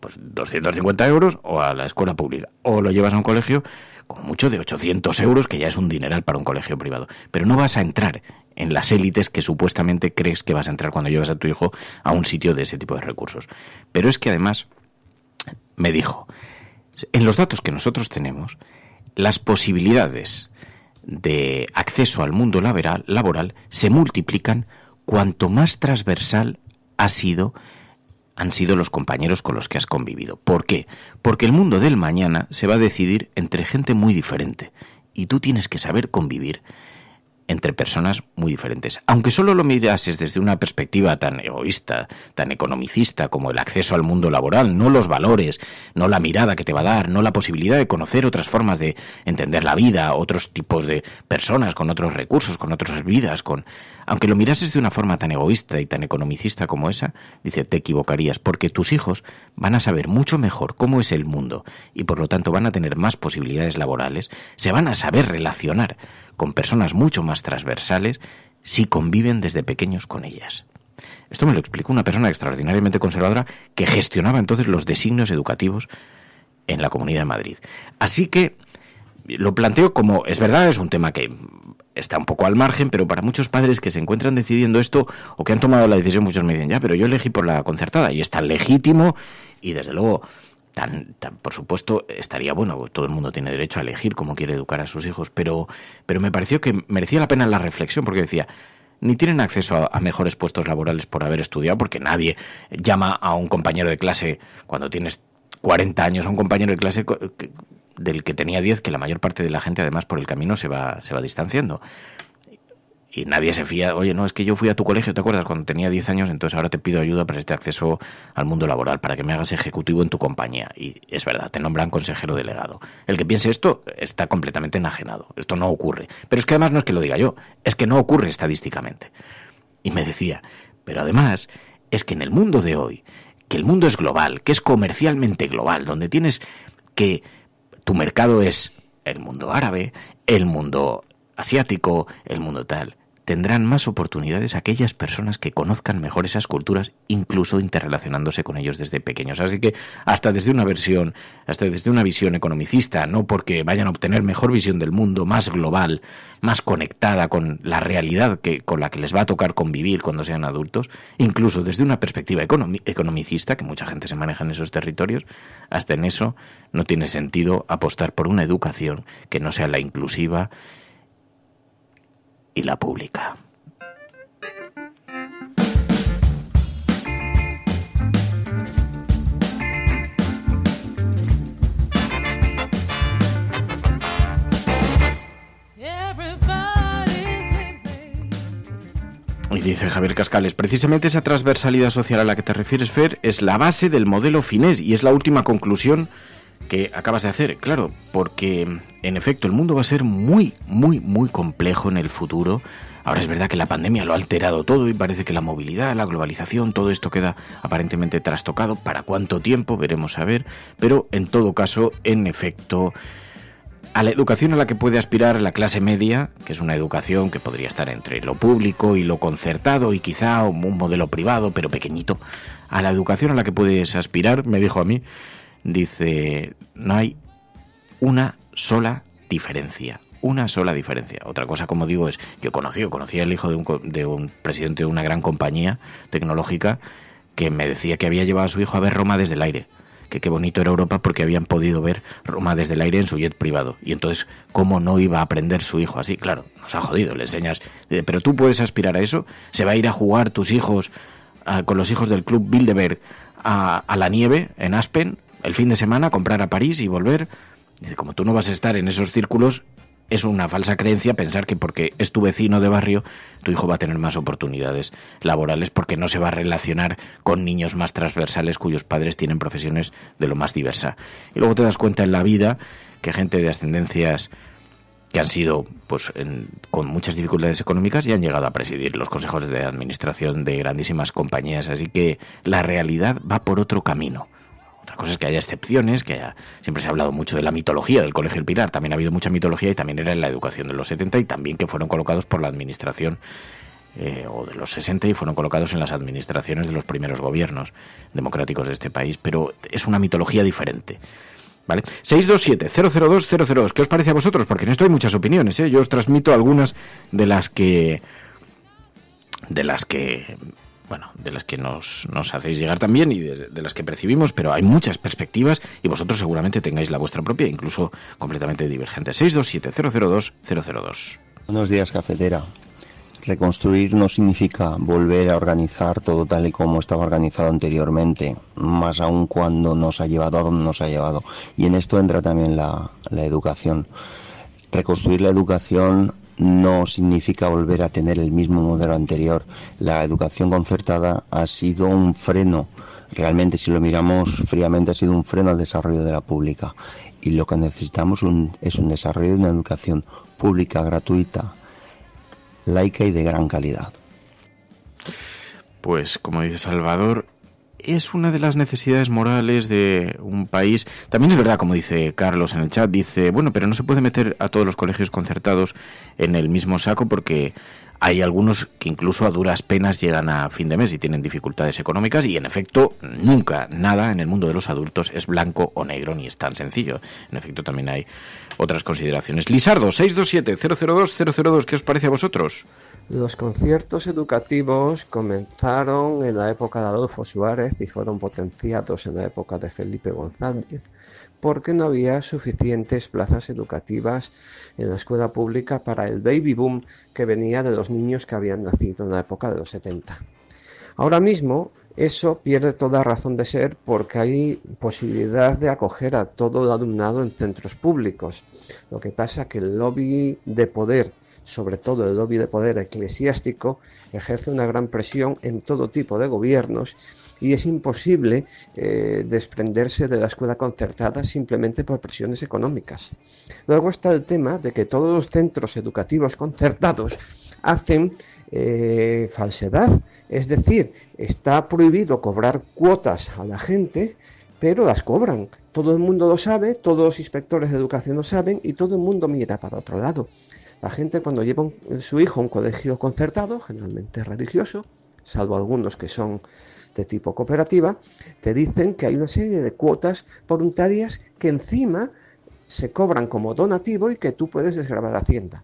pues 250 euros o a la escuela pública, o lo llevas a un colegio como mucho de 800 euros, que ya es un dineral para un colegio privado. Pero no vas a entrar en las élites que supuestamente crees que vas a entrar cuando llevas a tu hijo a un sitio de ese tipo de recursos. Pero es que además me dijo, en los datos que nosotros tenemos, las posibilidades de acceso al mundo laboral se multiplican cuanto más transversal han sido los compañeros con los que has convivido. ¿Por qué? Porque el mundo del mañana se va a decidir entre gente muy diferente y tú tienes que saber convivir entre personas muy diferentes. Aunque solo lo mirases desde una perspectiva tan egoísta, tan economicista como el acceso al mundo laboral, no los valores, no la mirada que te va a dar, no la posibilidad de conocer otras formas de entender la vida, otros tipos de personas con otros recursos, con otras vidas, aunque lo mirases de una forma tan egoísta y tan economicista como esa, dice, te equivocarías, porque tus hijos van a saber mucho mejor cómo es el mundo y por lo tanto van a tener más posibilidades laborales, se van a saber relacionar con personas mucho más transversales si conviven desde pequeños con ellas. Esto me lo explicó una persona extraordinariamente conservadora que gestionaba entonces los designios educativos en la Comunidad de Madrid. Así que lo planteo como, es verdad, es un tema que está un poco al margen, pero para muchos padres que se encuentran decidiendo esto o que han tomado la decisión, muchos me dicen, ya, pero yo elegí por la concertada y es tan legítimo y desde luego por supuesto, estaría bueno, todo el mundo tiene derecho a elegir cómo quiere educar a sus hijos, pero me pareció que merecía la pena la reflexión, porque decía, ni tienen acceso a mejores puestos laborales por haber estudiado, porque nadie llama a un compañero de clase cuando tienes 40 años, a un compañero de clase del que tenía 10, que la mayor parte de la gente además por el camino se va distanciando. Y nadie se fía, oye, no, es que yo fui a tu colegio, ¿te acuerdas? Cuando tenía 10 años, entonces ahora te pido ayuda para este acceso al mundo laboral, para que me hagas ejecutivo en tu compañía. Y es verdad, te nombran consejero delegado. El que piense esto está completamente enajenado. Esto no ocurre. Pero es que además no es que lo diga yo, es que no ocurre estadísticamente. Y me decía, pero además es que en el mundo de hoy, que el mundo es global, que es comercialmente global, donde tienes que tu mercado es el mundo árabe, el mundo asiático, el mundo tal. Tendrán más oportunidades aquellas personas que conozcan mejor esas culturas, incluso interrelacionándose con ellos desde pequeños. Así que hasta desde una visión economicista, no porque vayan a obtener mejor visión del mundo, más global, más conectada con la realidad con la que les va a tocar convivir cuando sean adultos, incluso desde una perspectiva economicista, que mucha gente se maneja en esos territorios, hasta en eso no tiene sentido apostar por una educación que no sea la inclusiva y la pública. Y dice Javier Cascales, precisamente esa transversalidad social a la que te refieres, Fer, es la base del modelo finés y es la última conclusión que acabas de hacer, claro, porque en efecto el mundo va a ser muy, muy, muy complejo en el futuro. Ahora es verdad que la pandemia lo ha alterado todo y parece que la movilidad, la globalización, todo esto queda aparentemente trastocado. ¿Para cuánto tiempo? Veremos a ver. Pero en todo caso, en efecto, a la educación a la que puede aspirar la clase media, que es una educación que podría estar entre lo público y lo concertado y quizá un modelo privado, pero pequeñito, a la educación a la que puedes aspirar, me dijo a mí, dice, no hay una sola diferencia. Una sola diferencia. Otra cosa, como digo, es, yo conocí al hijo de un presidente de una gran compañía tecnológica que me decía que había llevado a su hijo a ver Roma desde el aire. Que qué bonito era Europa porque habían podido ver Roma desde el aire en su jet privado. Y entonces, ¿cómo no iba a aprender su hijo así? Claro, nos ha jodido, le enseñas. Pero tú puedes aspirar a eso. ¿Se va a ir a jugar tus hijos con los hijos del Club Bilderberg a la nieve en Aspen el fin de semana, comprar a París y volver? Dice, como tú no vas a estar en esos círculos, es una falsa creencia pensar que porque es tu vecino de barrio, tu hijo va a tener más oportunidades laborales porque no se va a relacionar con niños más transversales cuyos padres tienen profesiones de lo más diversa. Y luego te das cuenta en la vida que gente de ascendencias que han sido pues con muchas dificultades económicas y han llegado a presidir los consejos de administración de grandísimas compañías. Así que la realidad va por otro camino. Otra cosa es que haya excepciones, siempre se ha hablado mucho de la mitología del Colegio El Pilar, también ha habido mucha mitología y también era en la educación de los 70 y también que fueron colocados por la administración o de los 60 y fueron colocados en las administraciones de los primeros gobiernos democráticos de este país, pero es una mitología diferente. ¿Vale? 627-002-002, ¿qué os parece a vosotros? Porque en esto hay muchas opiniones, ¿eh? Yo os transmito algunas de las que nos hacéis llegar también y de las que percibimos, pero hay muchas perspectivas y vosotros seguramente tengáis la vuestra propia, incluso completamente divergente. 627-002-002. Buenos días, cafetera. Reconstruir no significa volver a organizar todo tal y como estaba organizado anteriormente, más aún cuando nos ha llevado a donde nos ha llevado. Y en esto entra también la educación. Reconstruir la educación no significa volver a tener el mismo modelo anterior. La educación concertada ha sido un freno, realmente si lo miramos fríamente ha sido un freno al desarrollo de la pública. Y lo que necesitamos es un desarrollo de una educación pública, gratuita, laica y de gran calidad. Pues como dice Salvador, es una de las necesidades morales de un país. También es verdad, como dice Carlos en el chat, dice, bueno, pero no se puede meter a todos los colegios concertados en el mismo saco porque hay algunos que incluso a duras penas llegan a fin de mes y tienen dificultades económicas y en efecto nunca nada en el mundo de los adultos es blanco o negro ni es tan sencillo. En efecto también hay otras consideraciones. Lisardo, 627-002-002, ¿qué os parece a vosotros? Los conciertos educativos comenzaron en la época de Adolfo Suárez y fueron potenciados en la época de Felipe González, porque no había suficientes plazas educativas en la escuela pública para el baby boom que venía de los niños que habían nacido en la época de los 70. Ahora mismo eso pierde toda razón de ser porque hay posibilidad de acoger a todo el alumnado en centros públicos. Lo que pasa es que el lobby de poder, sobre todo el lobby de poder eclesiástico, ejerce una gran presión en todo tipo de gobiernos y es imposible desprenderse de la escuela concertada simplemente por presiones económicas. Luego está el tema de que todos los centros educativos concertados hacen falsedad. Es decir, está prohibido cobrar cuotas a la gente, pero las cobran. Todo el mundo lo sabe, todos los inspectores de educación lo saben y todo el mundo mira para otro lado. La gente cuando lleva su hijo a un colegio concertado, generalmente religioso, salvo algunos que son de tipo cooperativa, te dicen que hay una serie de cuotas voluntarias que encima se cobran como donativo y que tú puedes desgravar a Hacienda.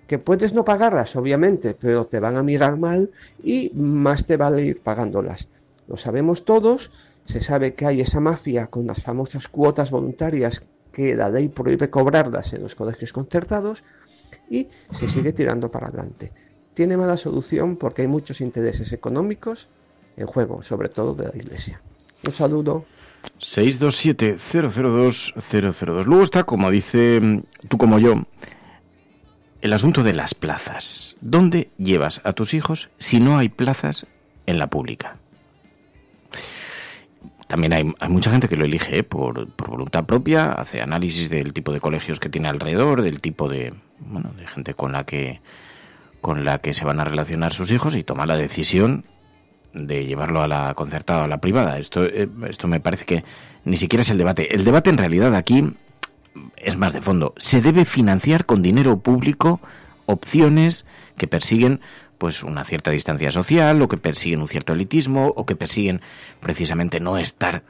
Que puedes no pagarlas, obviamente, pero te van a mirar mal y más te vale ir pagándolas. Lo sabemos todos, se sabe que hay esa mafia con las famosas cuotas voluntarias que la ley prohíbe cobrarlas en los colegios concertados y se sigue tirando para adelante. Tiene mala solución porque hay muchos intereses económicos en juego, sobre todo de la Iglesia. Un saludo. 627-002-002. Luego está, como dice tú como yo, el asunto de las plazas. ¿Dónde llevas a tus hijos si no hay plazas en la pública? También hay mucha gente que lo elige por voluntad propia, hace análisis del tipo de colegios que tiene alrededor, del tipo de gente con la que se van a relacionar sus hijos y toma la decisión de llevarlo a la concertada o a la privada. Esto me parece que ni siquiera es el debate. El debate en realidad aquí es más de fondo. ¿Se debe financiar con dinero público opciones que persiguen pues una cierta distancia social, o que persiguen un cierto elitismo, o que persiguen precisamente no estar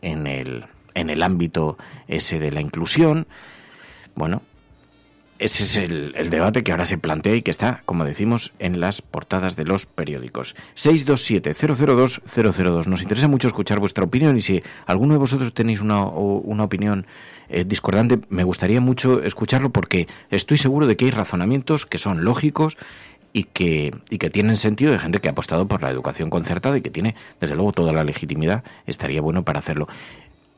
en el ámbito ese de la inclusión? Bueno, ese es el debate que ahora se plantea y que está, como decimos, en las portadas de los periódicos. 627-002-002. Nos interesa mucho escuchar vuestra opinión y si alguno de vosotros tenéis una opinión discordante, me gustaría mucho escucharlo porque estoy seguro de que hay razonamientos que son lógicos y que tienen sentido, de gente que ha apostado por la educación concertada y que tiene, desde luego, toda la legitimidad. Estaría bueno para hacerlo.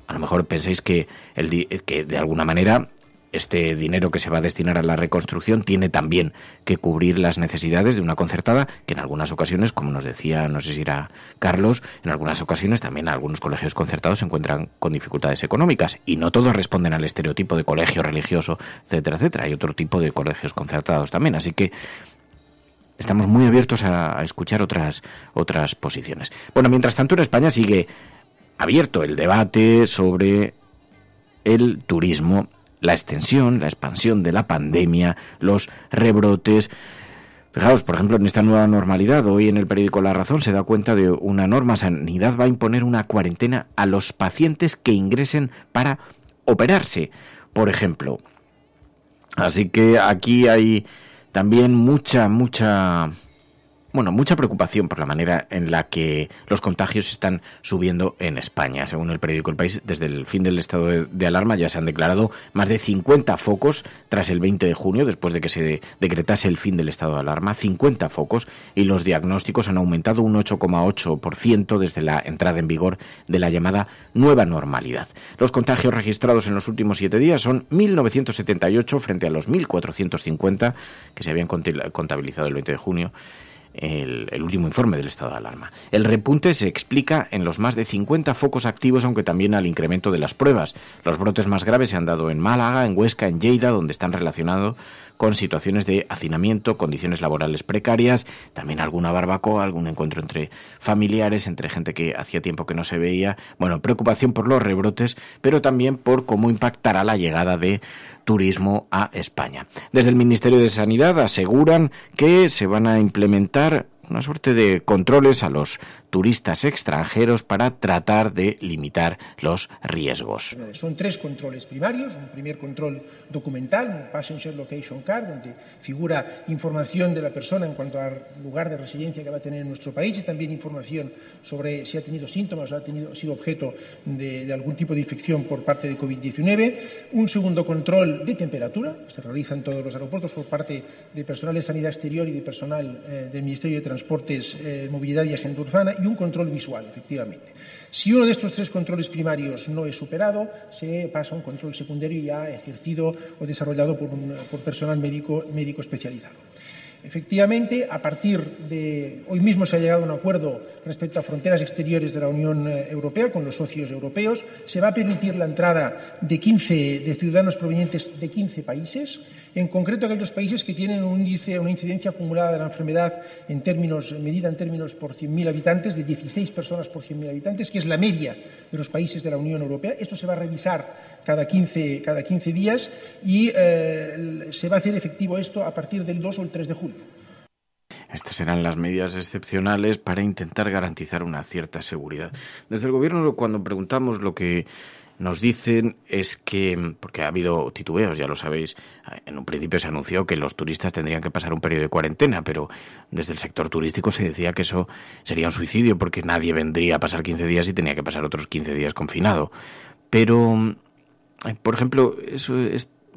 A lo mejor pensáis que de alguna manera este dinero que se va a destinar a la reconstrucción tiene también que cubrir las necesidades de una concertada, que en algunas ocasiones, como nos decía, no sé si era Carlos, en algunas ocasiones también algunos colegios concertados se encuentran con dificultades económicas y no todos responden al estereotipo de colegio religioso, etcétera, etcétera. Hay otro tipo de colegios concertados también, así que estamos muy abiertos a escuchar otras posiciones. Bueno, mientras tanto en España sigue abierto el debate sobre el turismo, la extensión, la expansión de la pandemia, los rebrotes. Fijaos, por ejemplo, en esta nueva normalidad, hoy en el periódico La Razón se da cuenta de una norma. Sanidad va a imponer una cuarentena a los pacientes que ingresen para operarse, por ejemplo. Así que aquí hay también mucha preocupación por la manera en la que los contagios están subiendo en España. Según el periódico El País, desde el fin del estado de alarma ya se han declarado más de 50 focos tras el 20 de junio, después de que se decretase el fin del estado de alarma, 50 focos, y los diagnósticos han aumentado un 8,8% desde la entrada en vigor de la llamada nueva normalidad. Los contagios registrados en los últimos 7 días son 1.978 frente a los 1.450 que se habían contabilizado el 20 de junio. El último informe del estado de alarma. El repunte se explica en los más de 50 focos activos, aunque también al incremento de las pruebas. Los brotes más graves se han dado en Málaga, en Huesca, en Lleida, donde están relacionados con situaciones de hacinamiento, condiciones laborales precarias, también alguna barbacoa, algún encuentro entre familiares, entre gente que hacía tiempo que no se veía. Bueno, preocupación por los rebrotes, pero también por cómo impactará la llegada de turismo a España. Desde el Ministerio de Sanidad aseguran que se van a implementar una suerte de controles a los turistas extranjeros para tratar de limitar los riesgos. Son 3 controles primarios. Un primer control documental, un Passenger Location Card, donde figura información de la persona en cuanto al lugar de residencia que va a tener en nuestro país y también información sobre si ha tenido síntomas o ha sido objeto de algún tipo de infección por parte de COVID-19. Un segundo control de temperatura, que se realiza en todos los aeropuertos por parte de personal de sanidad exterior y de personal del Ministerio de Transportes, Movilidad y Agenda Urbana, y un control visual, efectivamente. Si uno de estos 3 controles primarios no es superado, se pasa a un control secundario ya ejercido o desarrollado por personal médico especializado. Efectivamente, a partir de hoy mismo se ha llegado a un acuerdo respecto a fronteras exteriores de la Unión Europea con los socios europeos. Se va a permitir la entrada de ciudadanos provenientes de 15 países, en concreto aquellos países que tienen un índice, una incidencia acumulada de la enfermedad medida en términos por 100.000 habitantes, de 16 personas por 100.000 habitantes, que es la media de los países de la Unión Europea. Esto se va a revisar cada 15 días y se va a hacer efectivo esto a partir del 2 o el 3 de julio. Estas serán las medidas excepcionales para intentar garantizar una cierta seguridad. Desde el Gobierno, cuando preguntamos, lo que nos dicen es que, porque ha habido titubeos, ya lo sabéis, en un principio se anunció que los turistas tendrían que pasar un periodo de cuarentena, pero desde el sector turístico se decía que eso sería un suicidio porque nadie vendría a pasar 15 días y tenía que pasar otros 15 días confinado. Pero, por ejemplo, eso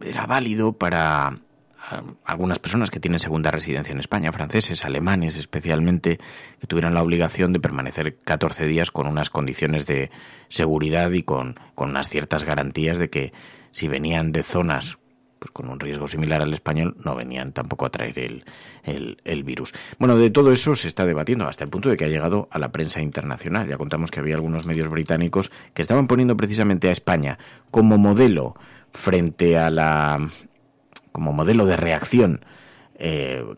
era válido para algunas personas que tienen segunda residencia en España, franceses, alemanes especialmente, que tuvieran la obligación de permanecer 14 días con unas condiciones de seguridad y con unas ciertas garantías de que si venían de zonas pues con un riesgo similar al español, no venían tampoco a traer el virus. Bueno, de todo eso se está debatiendo hasta el punto de que ha llegado a la prensa internacional. Ya contamos que había algunos medios británicos que estaban poniendo precisamente a España como modelo frente a como modelo de reacción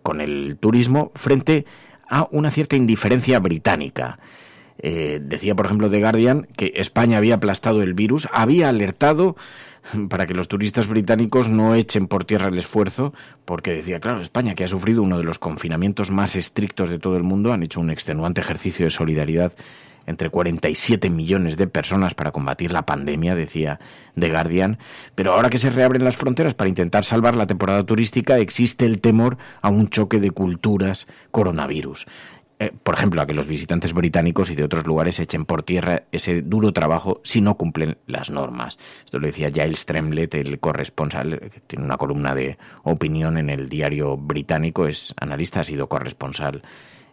con el turismo frente a una cierta indiferencia británica. Decía, por ejemplo, The Guardian que España había aplastado el virus, había alertado para que los turistas británicos no echen por tierra el esfuerzo, porque decía, claro, España, que ha sufrido uno de los confinamientos más estrictos de todo el mundo, han hecho un extenuante ejercicio de solidaridad entre 47 millones de personas para combatir la pandemia, decía The Guardian, pero ahora que se reabren las fronteras para intentar salvar la temporada turística, existe el temor a un choque de culturas coronavirus. Por ejemplo, a que los visitantes británicos y de otros lugares echen por tierra ese duro trabajo si no cumplen las normas. Esto lo decía Giles Tremlett, el corresponsal, que tiene una columna de opinión en el diario británico, es analista, ha sido corresponsal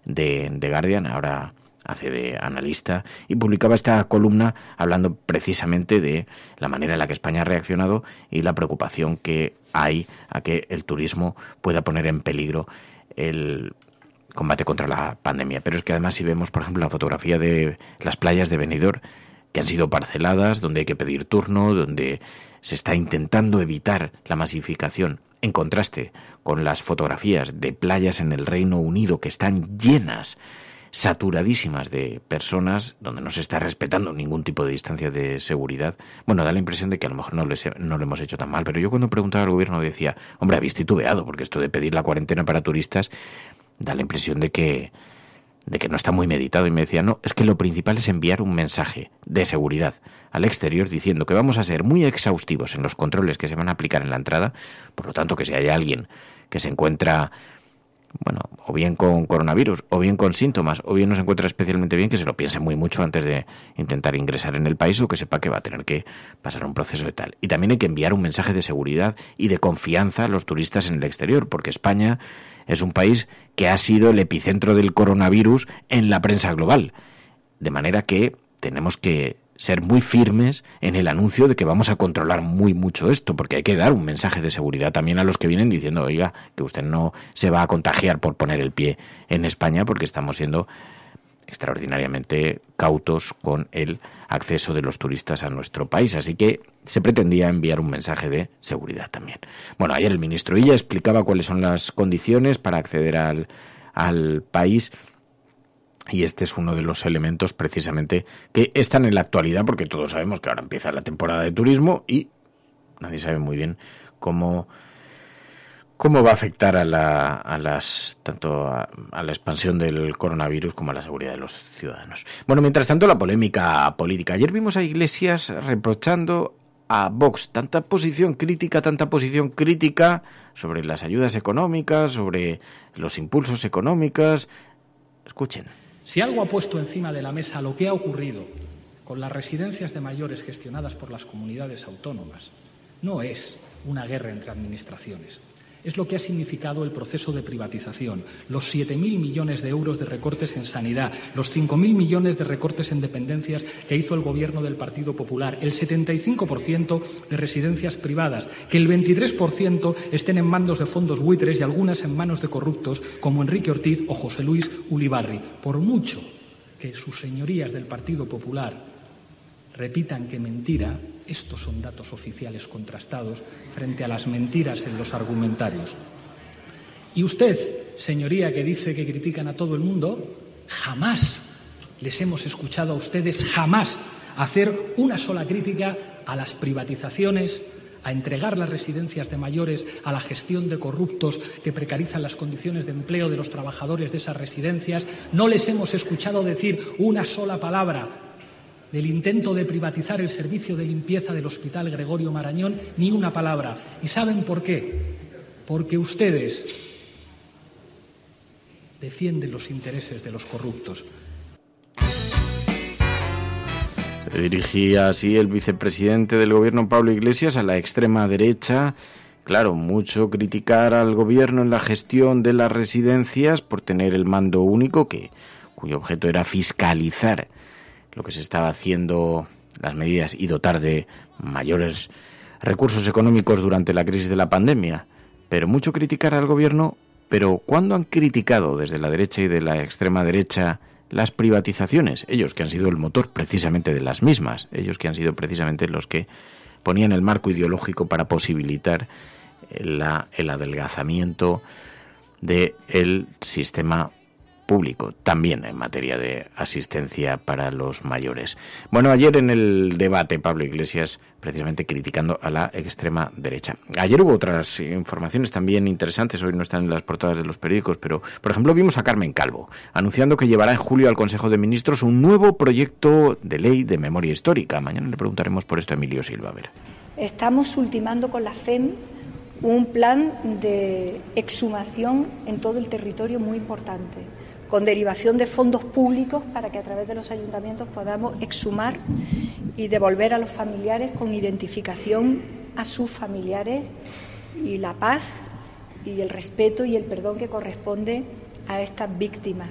de The Guardian, ahora hace de analista, y publicaba esta columna hablando precisamente de la manera en la que España ha reaccionado y la preocupación que hay a que el turismo pueda poner en peligro el combate contra la pandemia. Pero es que además, si vemos, por ejemplo, la fotografía de las playas de Benidorm, que han sido parceladas, donde hay que pedir turno, donde se está intentando evitar la masificación, en contraste con las fotografías de playas en el Reino Unido que están llenas, saturadísimas de personas, donde no se está respetando ningún tipo de distancia de seguridad, bueno, da la impresión de que a lo mejor no lo hemos hecho tan mal. Pero yo cuando preguntaba al gobierno decía, hombre, habéis titubeado, porque esto de pedir la cuarentena para turistas da la impresión de que no está muy meditado. Y me decía, no, es que lo principal es enviar un mensaje de seguridad al exterior diciendo que vamos a ser muy exhaustivos en los controles que se van a aplicar en la entrada. Por lo tanto, que si hay alguien que se encuentra, bueno, o bien con coronavirus, o bien con síntomas, o bien no se encuentra especialmente bien, que se lo piense muy mucho antes de intentar ingresar en el país, o que sepa que va a tener que pasar un proceso de tal. Y también hay que enviar un mensaje de seguridad y de confianza a los turistas en el exterior, porque España es un país que ha sido el epicentro del coronavirus en la prensa global. De manera que tenemos que ser muy firmes en el anuncio de que vamos a controlar muy mucho esto, porque hay que dar un mensaje de seguridad también a los que vienen diciendo, oiga, que usted no se va a contagiar por poner el pie en España, porque estamos siendo extraordinariamente cautos con el acceso de los turistas a nuestro país. Así que se pretendía enviar un mensaje de seguridad también. Bueno, ayer el ministro Illa explicaba cuáles son las condiciones para acceder al país, y este es uno de los elementos precisamente que están en la actualidad, porque todos sabemos que ahora empieza la temporada de turismo y nadie sabe muy bien cómo va a afectar tanto a la expansión del coronavirus como a la seguridad de los ciudadanos. Bueno, mientras tanto, la polémica política. Ayer vimos a Iglesias reprochando a Vox tanta posición crítica sobre las ayudas económicas, sobre los impulsos económicos. Escuchen. Si algo ha puesto encima de la mesa lo que ha ocurrido con las residencias de mayores gestionadas por las comunidades autónomas, no es una guerra entre administraciones. Es lo que ha significado el proceso de privatización, los 7.000 millones de euros de recortes en sanidad, los 5.000 millones de recortes en dependencias que hizo el Gobierno del Partido Popular, el 75% de residencias privadas, que el 23% estén en manos de fondos buitres y algunas en manos de corruptos como Enrique Ortiz o José Luis Ulibarri. Por mucho que sus señorías del Partido Popular repitan que mentira, estos son datos oficiales contrastados frente a las mentiras en los argumentarios. Y usted, señoría, que dice que critican a todo el mundo, jamás les hemos escuchado a ustedes jamás hacer una sola crítica a las privatizaciones, a entregar las residencias de mayores a la gestión de corruptos que precarizan las condiciones de empleo de los trabajadores de esas residencias. No les hemos escuchado decir una sola palabra del intento de privatizar el servicio de limpieza del Hospital Gregorio Marañón, ni una palabra. ¿Y saben por qué? Porque ustedes defienden los intereses de los corruptos. Se dirigía así el vicepresidente del gobierno, Pablo Iglesias, a la extrema derecha. Claro, mucho criticar al gobierno en la gestión de las residencias por tener el mando único, cuyo objeto era fiscalizar lo que se estaba haciendo, las medidas, y dotar de mayores recursos económicos durante la crisis de la pandemia. Pero mucho criticar al gobierno, pero ¿cuándo han criticado desde la derecha y de la extrema derecha las privatizaciones? Ellos que han sido el motor precisamente de las mismas, ellos que han sido precisamente los que ponían el marco ideológico para posibilitar el adelgazamiento del sistema público, también en materia de asistencia para los mayores. Bueno, ayer en el debate, Pablo Iglesias precisamente criticando a la extrema derecha. Ayer hubo otras informaciones también interesantes, hoy no están en las portadas de los periódicos, pero por ejemplo vimos a Carmen Calvo anunciando que llevará en julio al Consejo de Ministros un nuevo proyecto de ley de memoria histórica. Mañana le preguntaremos por esto a Emilio Silva. A ver. Estamos ultimando con la FEM un plan de exhumación en todo el territorio muy importante, con derivación de fondos públicos para que a través de los ayuntamientos podamos exhumar y devolver a los familiares con identificación a sus familiares y la paz y el respeto y el perdón que corresponde a estas víctimas.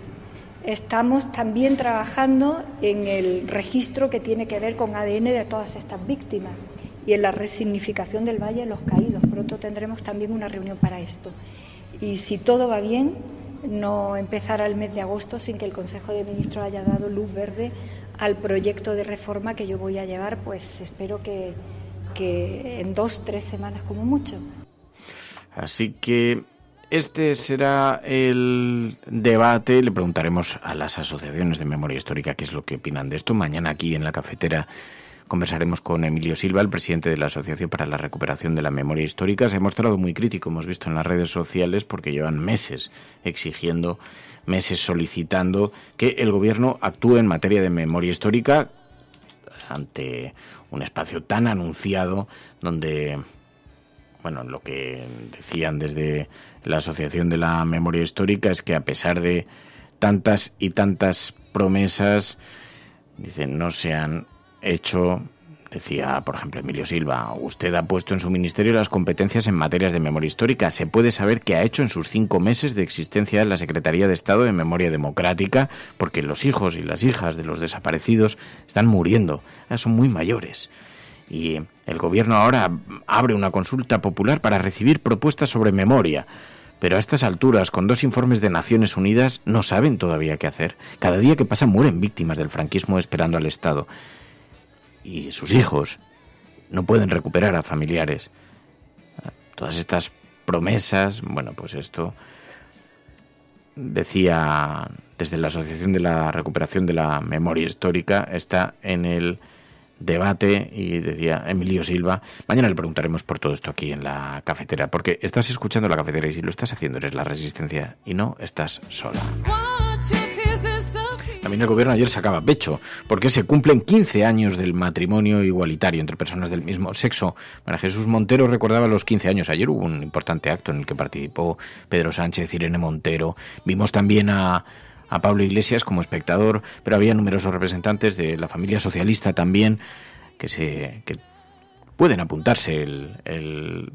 Estamos también trabajando en el registro que tiene que ver con ADN de todas estas víctimas y en la resignificación del Valle de los Caídos. Pronto tendremos también una reunión para esto. Y si todo va bien, no empezará el mes de agosto sin que el Consejo de Ministros haya dado luz verde al proyecto de reforma que yo voy a llevar, pues espero que en 2-3 semanas como mucho. Así que este será el debate. Le preguntaremos a las asociaciones de memoria histórica qué es lo que opinan de esto. Mañana aquí en la cafetera conversaremos con Emilio Silva, el presidente de la Asociación para la Recuperación de la Memoria Histórica. Se ha mostrado muy crítico, hemos visto en las redes sociales, porque llevan meses exigiendo, meses solicitando que el gobierno actúe en materia de memoria histórica ante un espacio tan anunciado donde, bueno, lo que decían desde la Asociación de la Memoria Histórica es que a pesar de tantas y tantas promesas, dicen, no se han hecho. Decía, por ejemplo, Emilio Silva, usted ha puesto en su ministerio las competencias en materias de memoria histórica. ¿Se puede saber qué ha hecho en sus 5 meses de existencia en la Secretaría de Estado de Memoria Democrática? Porque los hijos y las hijas de los desaparecidos están muriendo, son muy mayores. Y el gobierno ahora abre una consulta popular para recibir propuestas sobre memoria. Pero a estas alturas, con 2 informes de Naciones Unidas, no saben todavía qué hacer. Cada día que pasa mueren víctimas del franquismo esperando al Estado. Y sus hijos no pueden recuperar a familiares. Todas estas promesas, bueno, pues esto decía desde la Asociación de la Recuperación de la Memoria Histórica, está en el debate, y decía Emilio Silva, mañana le preguntaremos por todo esto aquí en la cafetera, porque estás escuchando la cafetera y si lo estás haciendo eres la Resistencia y no estás sola. También el gobierno ayer sacaba pecho, porque se cumplen 15 años del matrimonio igualitario entre personas del mismo sexo. María Jesús Montero recordaba los 15 años. Ayer hubo un importante acto en el que participó Pedro Sánchez, Irene Montero. Vimos también a Pablo Iglesias como espectador, pero había numerosos representantes de la familia socialista también que pueden apuntarse el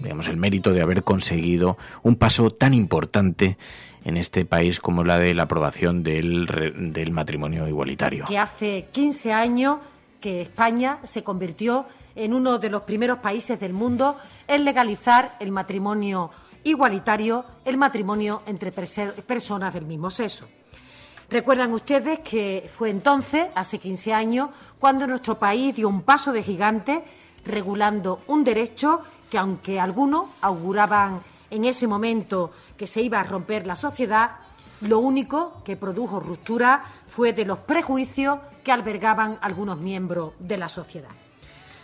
digamos, el mérito de haber conseguido un paso tan importante en este país como la de la aprobación del matrimonio igualitario. Que hace 15 años que España se convirtió en uno de los primeros países del mundo en legalizar el matrimonio igualitario, el matrimonio entre personas del mismo sexo. Recuerdan ustedes que fue entonces, hace 15 años, cuando nuestro país dio un paso de gigante regulando un derecho que, aunque algunos auguraban en ese momento que se iba a romper la sociedad, lo único que produjo ruptura fue de los prejuicios que albergaban algunos miembros de la sociedad.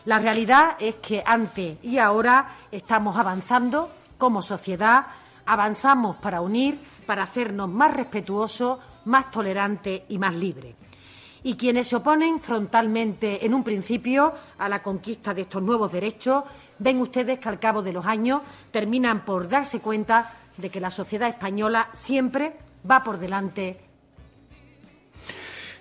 La realidad es que antes y ahora estamos avanzando como sociedad, avanzamos para unir, para hacernos más respetuosos, más tolerantes y más libres. Y quienes se oponen frontalmente en un principio a la conquista de estos nuevos derechos, ven ustedes que al cabo de los años terminan por darse cuenta de que la sociedad española siempre va por delante.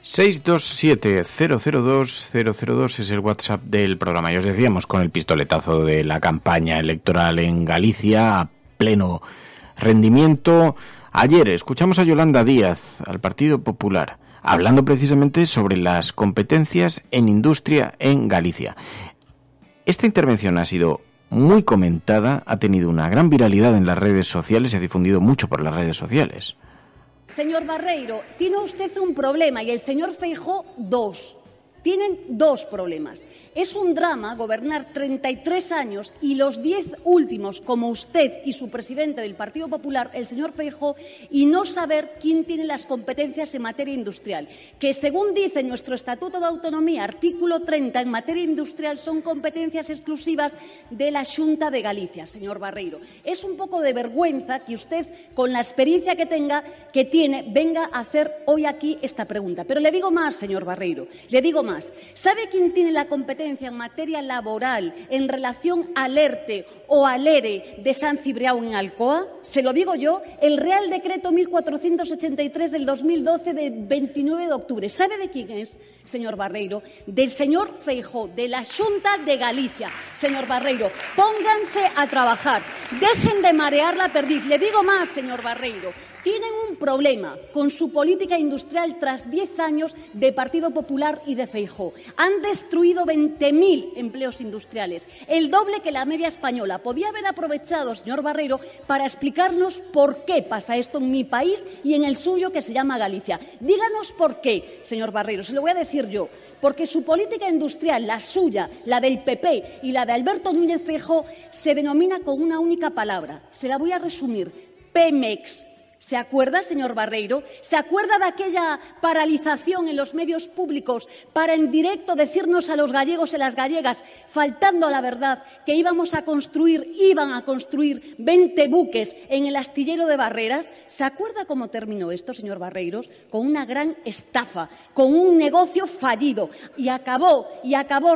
627-002-002 es el WhatsApp del programa. Y os decíamos, con el pistoletazo de la campaña electoral en Galicia a pleno rendimiento. Ayer escuchamos a Yolanda Díaz, al Partido Popular, hablando precisamente sobre las competencias en industria en Galicia. Esta intervención ha sido muy comentada, ha tenido una gran viralidad en las redes sociales, se ha difundido mucho por las redes sociales. Señor Barreiro, tiene usted un problema y el señor Feijóo dos. Tienen dos problemas. Es un drama gobernar 33 años y los 10 últimos, como usted y su presidente del Partido Popular, el señor Feijóo, y no saber quién tiene las competencias en materia industrial, que según dice nuestro Estatuto de Autonomía, artículo 30, en materia industrial son competencias exclusivas de la Xunta de Galicia, señor Barreiro. Es un poco de vergüenza que usted, con la experiencia que tiene, venga a hacer hoy aquí esta pregunta. Pero le digo más, señor Barreiro, le digo más. ¿Sabe quién tiene la competencia en materia laboral en relación al ERTE o al ERE de San Cibriao en Alcoa? Se lo digo yo, el Real Decreto 1483 del 2012 de 29 de octubre. ¿Sabe de quién es, señor Barreiro? Del señor Feijóo, de la Xunta de Galicia. Señor Barreiro, pónganse a trabajar, dejen de marear la perdiz. Le digo más, señor Barreiro. Tienen un problema con su política industrial tras 10 años de Partido Popular y de Feijóo. Han destruido 20.000 empleos industriales, el doble que la media española. Podía haber aprovechado, señor Barreiro, para explicarnos por qué pasa esto en mi país y en el suyo, que se llama Galicia. Díganos por qué, señor Barreiro, se lo voy a decir yo. Porque su política industrial, la suya, la del PP y la de Alberto Núñez Feijóo, se denomina con una única palabra. Se la voy a resumir: Pemex. ¿Se acuerda, señor Barreiro? ¿Se acuerda de aquella paralización en los medios públicos para en directo decirnos a los gallegos y las gallegas, faltando a la verdad, que iban a construir 20 buques en el astillero de Barreras? ¿Se acuerda cómo terminó esto, señor Barreiros? Con una gran estafa, con un negocio fallido. Y acabó,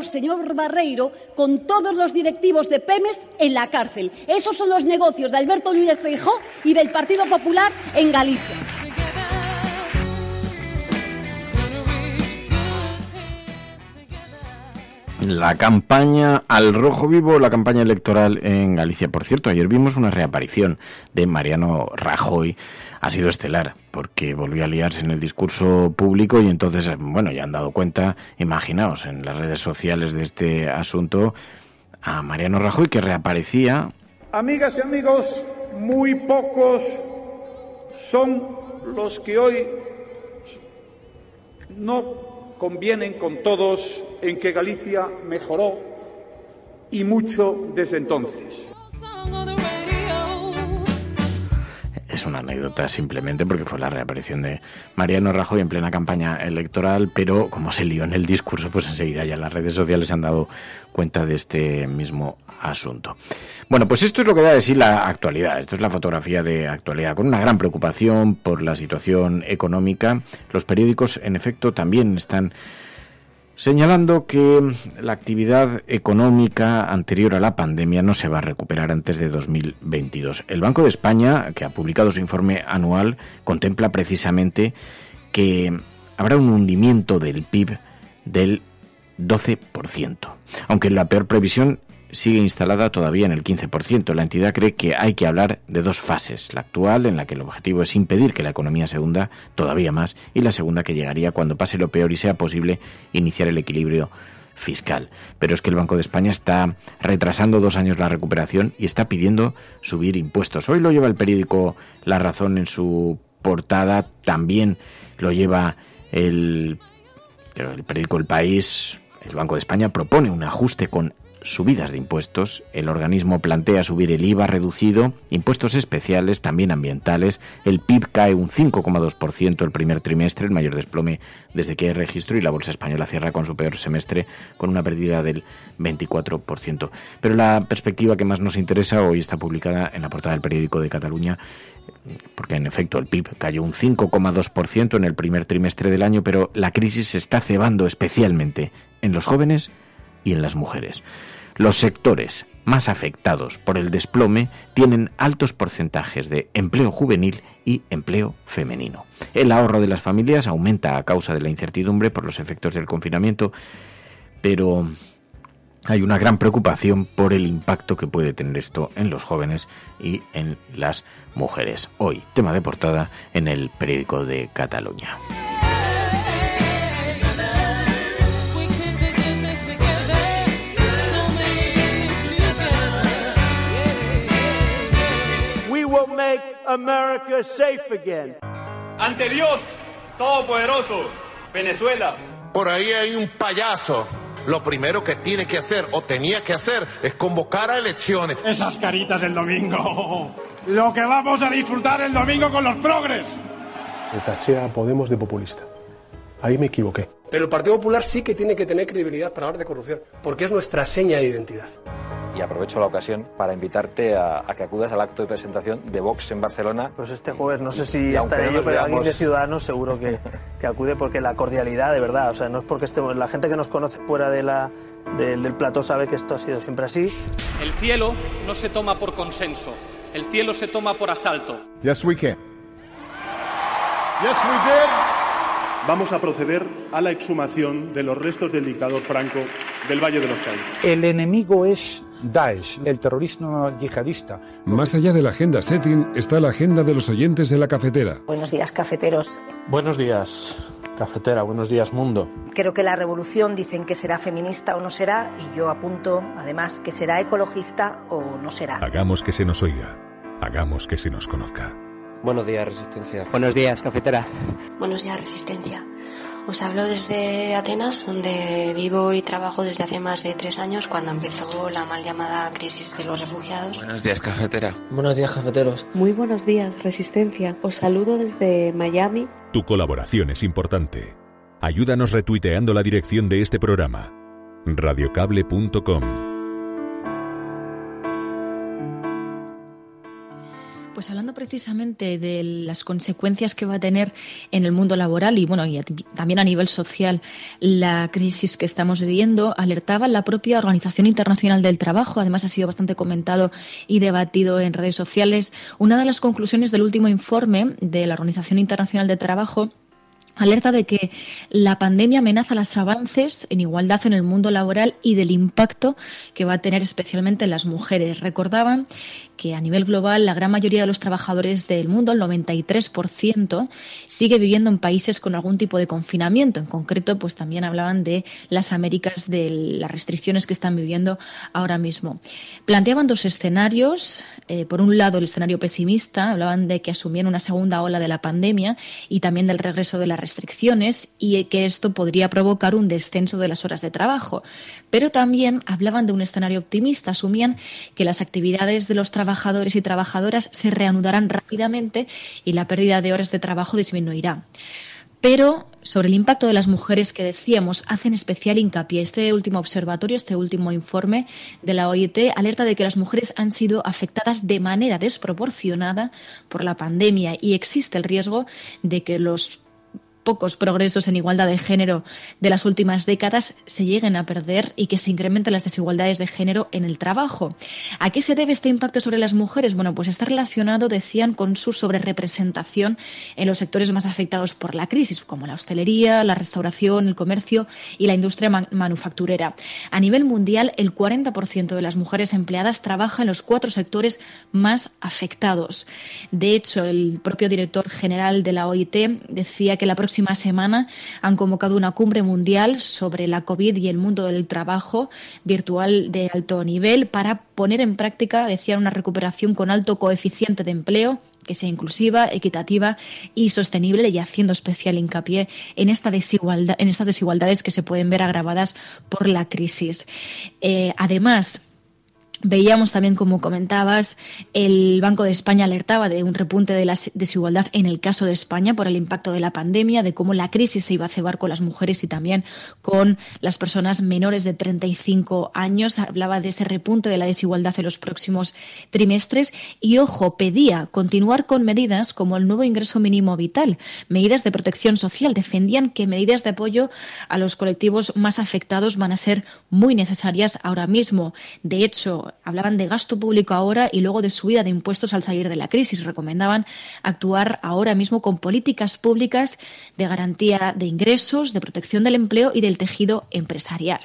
señor Barreiro, con todos los directivos de Pemex en la cárcel. Esos son los negocios de Alberto Núñez Feijóo y del Partido Popular en Galicia. La campaña al rojo vivo, la campaña electoral en Galicia. Por cierto, ayer vimos una reaparición de Mariano Rajoy. Ha sido estelar, porque volvió a liarse en el discurso público y entonces, bueno, ya han dado cuenta, imaginaos, en las redes sociales de este asunto, a Mariano Rajoy, que reaparecía. Amigas y amigos, muy pocos son los que hoy no convienen con todos en que Galicia mejoró y mucho desde entonces. Es una anécdota simplemente porque fue la reaparición de Mariano Rajoy en plena campaña electoral, pero como se lió en el discurso, pues enseguida ya las redes sociales se han dado cuenta de este mismo asunto. Bueno, pues esto es lo que da de sí la actualidad. Esto es la fotografía de actualidad, con una gran preocupación por la situación económica. Los periódicos, en efecto, también están señalando que la actividad económica anterior a la pandemia no se va a recuperar antes de 2022. El Banco de España, que ha publicado su informe anual, contempla precisamente que habrá un hundimiento del PIB del 12%, aunque la peor previsión sigue instalada todavía en el 15%. La entidad cree que hay que hablar de dos fases: la actual, en la que el objetivo es impedir que la economía se hunda todavía más, y la segunda, que llegaría cuando pase lo peor y sea posible iniciar el equilibrio fiscal. Pero es que el Banco de España está retrasando 2 años la recuperación y está pidiendo subir impuestos. Hoy lo lleva el periódico La Razón en su portada, también lo lleva el periódico El País. El Banco de España propone un ajuste con subidas de impuestos. El organismo plantea subir el IVA reducido, impuestos especiales, también ambientales. El PIB cae un 5,2% el primer trimestre, el mayor desplome desde que hay registro, y la bolsa española cierra con su peor semestre, con una pérdida del 24%. Pero la perspectiva que más nos interesa hoy está publicada en la portada del periódico de Cataluña, porque en efecto el PIB cayó un 5,2% en el primer trimestre del año, pero la crisis se está cebando especialmente en los jóvenes y en las mujeres. Los sectores más afectados por el desplome tienen altos porcentajes de empleo juvenil y empleo femenino. El ahorro de las familias aumenta a causa de la incertidumbre por los efectos del confinamiento, pero hay una gran preocupación por el impacto que puede tener esto en los jóvenes y en las mujeres. Hoy, tema de portada en el periódico de Cataluña. Make America safe again. Ante Dios Todopoderoso, Venezuela. Por ahí hay un payaso. Lo primero que tiene que hacer o tenía que hacer es convocar a elecciones. Esas caritas del domingo. Lo que vamos a disfrutar el domingo con los progres. Me taché a Podemos de populista. Ahí me equivoqué. Pero el Partido Popular sí que tiene que tener credibilidad para hablar de corrupción, porque es nuestra seña de identidad. Y aprovecho la ocasión para invitarte a que acudas al acto de presentación de Vox en Barcelona. Pues este jueves, no sé si estaré yo, pero alguien de Ciudadanos seguro que acude, porque la cordialidad, de verdad, o sea, no es porque estemos, la gente que nos conoce fuera del plató sabe que esto ha sido siempre así. El cielo no se toma por consenso, el cielo se toma por asalto. Yes, we can. Yes, we did. Vamos a proceder a la exhumación de los restos del dictador Franco del Valle de los Caídos. El enemigo es Daesh, el terrorismo yihadista. Más allá de la agenda setting está la agenda de los oyentes de la cafetera. Buenos días, cafeteros. Buenos días, cafetera. Buenos días, mundo. Creo que la revolución dicen que será feminista o no será, y yo apunto, además, que será ecologista o no será. Hagamos que se nos oiga. Hagamos que se nos conozca. Buenos días, Resistencia. Buenos días, cafetera. Buenos días, Resistencia. Os hablo desde Atenas, donde vivo y trabajo desde hace más de 3 años, cuando empezó la mal llamada crisis de los refugiados. Buenos días, cafetera. Buenos días, cafeteros. Muy buenos días, Resistencia. Os saludo desde Miami. Tu colaboración es importante. Ayúdanos retuiteando la dirección de este programa. radiocable.com. Pues hablando precisamente de las consecuencias que va a tener en el mundo laboral y bueno, y también a nivel social la crisis que estamos viviendo, alertaba la propia Organización Internacional del Trabajo. Además ha sido bastante comentado y debatido en redes sociales. Una de las conclusiones del último informe de la Organización Internacional del Trabajo alerta de que la pandemia amenaza los avances en igualdad en el mundo laboral y del impacto que va a tener especialmente en las mujeres. Recordaban que a nivel global la gran mayoría de los trabajadores del mundo, el 93%, sigue viviendo en países con algún tipo de confinamiento. En concreto, pues también hablaban de las Américas, de las restricciones que están viviendo ahora mismo. Planteaban 2 escenarios. Por un lado, el escenario pesimista, hablaban de que asumían una segunda ola de la pandemia y también del regreso de las restricciones y que esto podría provocar un descenso de las horas de trabajo. Pero también hablaban de un escenario optimista, asumían que las actividades de los trabajadores y trabajadoras se reanudarán rápidamente y la pérdida de horas de trabajo disminuirá. Pero sobre el impacto de las mujeres que decíamos, hacen especial hincapié. Este último observatorio, este último informe de la OIT, alerta de que las mujeres han sido afectadas de manera desproporcionada por la pandemia y existe el riesgo de que los pocos progresos en igualdad de género de las últimas décadas se lleguen a perder y que se incrementen las desigualdades de género en el trabajo. ¿A qué se debe este impacto sobre las mujeres? Bueno, pues está relacionado, decían, con su sobrerepresentación en los sectores más afectados por la crisis, como la hostelería, la restauración, el comercio y la industria manufacturera. A nivel mundial, el 40% de las mujeres empleadas trabaja en los 4 sectores más afectados. De hecho, el propio director general de la OIT decía que la próxima semana han convocado una cumbre mundial sobre la COVID y el mundo del trabajo virtual de alto nivel para poner en práctica, decían, una recuperación con alto coeficiente de empleo que sea inclusiva, equitativa y sostenible, y haciendo especial hincapié en estas desigualdades que se pueden ver agravadas por la crisis. Además, veíamos también, como comentabas, el Banco de España alertaba de un repunte de la desigualdad en el caso de España por el impacto de la pandemia, de cómo la crisis se iba a cebar con las mujeres y también con las personas menores de 35 años. Hablaba de ese repunte de la desigualdad en los próximos trimestres y, ojo, pedía continuar con medidas como el nuevo ingreso mínimo vital, medidas de protección social. Defendían que medidas de apoyo a los colectivos más afectados van a ser muy necesarias ahora mismo. De hecho, hablaban de gasto público ahora y luego de subida de impuestos al salir de la crisis. Recomendaban actuar ahora mismo con políticas públicas de garantía de ingresos, de protección del empleo y del tejido empresarial.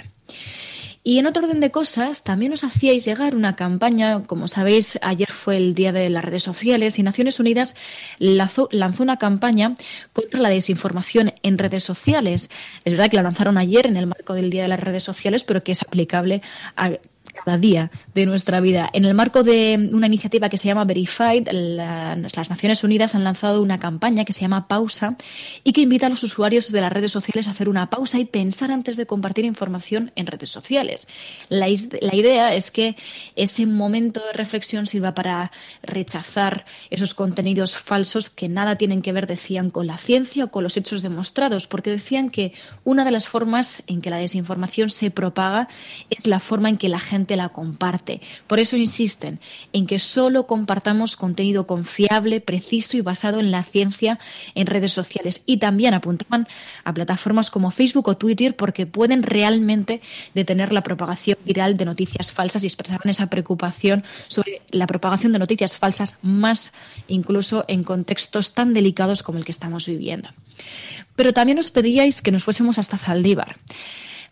Y en otro orden de cosas, también nos hacíais llegar una campaña. Como sabéis, ayer fue el Día de las Redes Sociales y Naciones Unidas lanzó una campaña contra la desinformación en redes sociales. Es verdad que la lanzaron ayer en el marco del Día de las Redes Sociales, pero que es aplicable a cada día de nuestra vida. En el marco de una iniciativa que se llama Verified, las Naciones Unidas han lanzado una campaña que se llama Pausa y que invita a los usuarios de las redes sociales a hacer una pausa y pensar antes de compartir información en redes sociales. La idea es que ese momento de reflexión sirva para rechazar esos contenidos falsos que nada tienen que ver, decían, con la ciencia o con los hechos demostrados, porque decían que una de las formas en que la desinformación se propaga es la forma en que la gente la comparte. Por eso insisten en que solo compartamos contenido confiable, preciso y basado en la ciencia en redes sociales. Y también apuntaban a plataformas como Facebook o Twitter porque pueden realmente detener la propagación viral de noticias falsas, y expresaban esa preocupación sobre la propagación de noticias falsas, más incluso en contextos tan delicados como el que estamos viviendo. Pero también os pedíais que nos fuésemos hasta Zaldívar.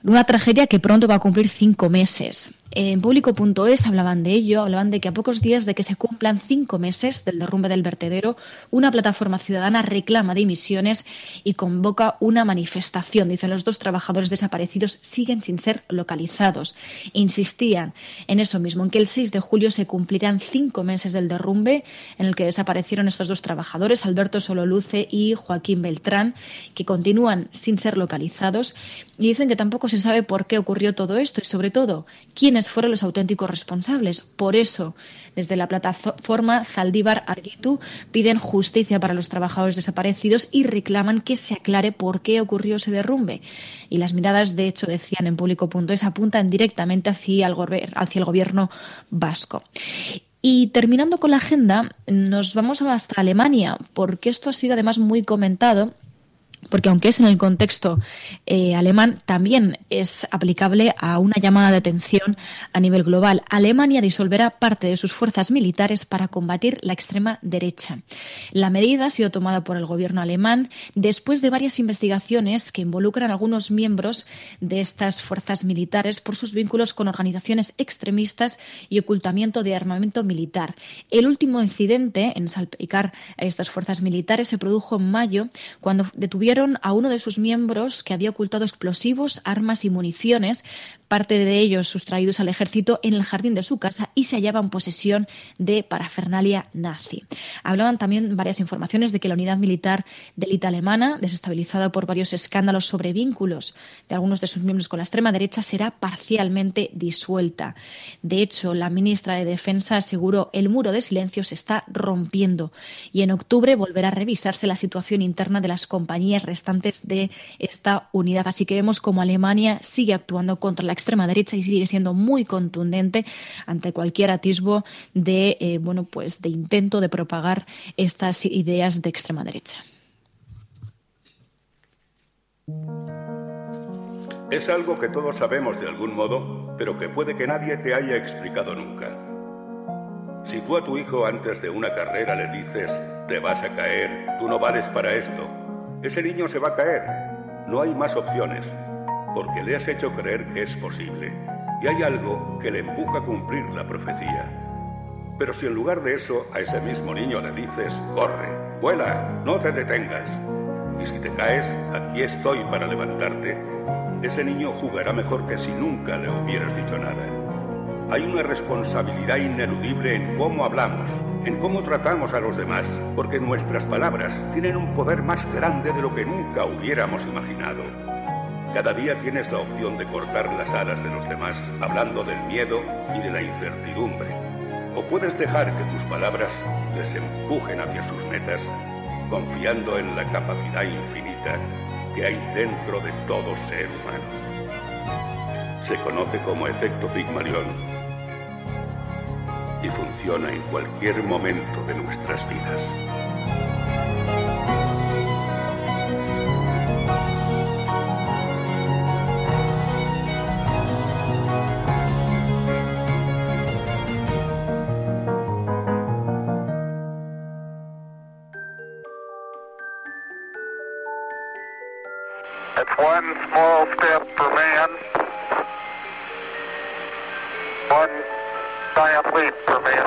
Una tragedia que pronto va a cumplir 5 meses. En Público.es hablaban de ello, hablaban de que a pocos días de que se cumplan 5 meses del derrumbe del vertedero, una plataforma ciudadana reclama dimisiones y convoca una manifestación. Dicen, los 2 trabajadores desaparecidos siguen sin ser localizados. Insistían en eso mismo, en que el 6 de julio se cumplirán 5 meses del derrumbe en el que desaparecieron estos 2 trabajadores, Alberto Sololuce y Joaquín Beltrán, que continúan sin ser localizados, y dicen que tampoco se sabe por qué ocurrió todo esto y, sobre todo, quiénes fueron los auténticos responsables. Por eso, desde la plataforma Zaldívar Argitu piden justicia para los trabajadores desaparecidos y reclaman que se aclare por qué ocurrió ese derrumbe. Y las miradas, de hecho, decían en Público.es, apuntan directamente hacia el gobierno vasco. Y terminando con la agenda, nos vamos hasta Alemania, porque esto ha sido además muy comentado, porque aunque es en el contexto alemán, también es aplicable a una llamada de atención a nivel global. Alemania disolverá parte de sus fuerzas militares para combatir la extrema derecha. La medida ha sido tomada por el gobierno alemán después de varias investigaciones que involucran a algunos miembros de estas fuerzas militares por sus vínculos con organizaciones extremistas y ocultamiento de armamento militar. El último incidente en salpicar a estas fuerzas militares se produjo en mayo, cuando detuvieron a uno de sus miembros que había ocultado explosivos, armas y municiones, parte de ellos sustraídos al ejército, en el jardín de su casa, y se hallaba en posesión de parafernalia nazi. Hablaban también varias informaciones de que la unidad militar de élite alemana, desestabilizada por varios escándalos sobre vínculos de algunos de sus miembros con la extrema derecha, será parcialmente disuelta. De hecho, la ministra de Defensa aseguró: el muro de silencio se está rompiendo, y en octubre volverá a revisarse la situación interna de las compañías restantes de esta unidad. Así que vemos cómo Alemania sigue actuando contra la extrema derecha y sigue siendo muy contundente ante cualquier atisbo de de intento de propagar estas ideas de extrema derecha. Es algo que todos sabemos de algún modo, pero que puede que nadie te haya explicado nunca. Si tú a tu hijo antes de una carrera le dices, te vas a caer, tú no vales para esto, ese niño se va a caer. No hay más opciones, porque le has hecho creer que es posible. Y hay algo que le empuja a cumplir la profecía. Pero si en lugar de eso a ese mismo niño le dices, corre, vuela, no te detengas, y si te caes, aquí estoy para levantarte, ese niño jugará mejor que si nunca le hubieras dicho nada. Hay una responsabilidad ineludible en cómo hablamos, en cómo tratamos a los demás, porque nuestras palabras tienen un poder más grande de lo que nunca hubiéramos imaginado. Cada día tienes la opción de cortar las alas de los demás, hablando del miedo y de la incertidumbre. O puedes dejar que tus palabras les empujen hacia sus metas, confiando en la capacidad infinita que hay dentro de todo ser humano. Se conoce como efecto Pigmalión y funciona en cualquier momento de nuestras vidas. It's one small step for man, one giant leap for mankind.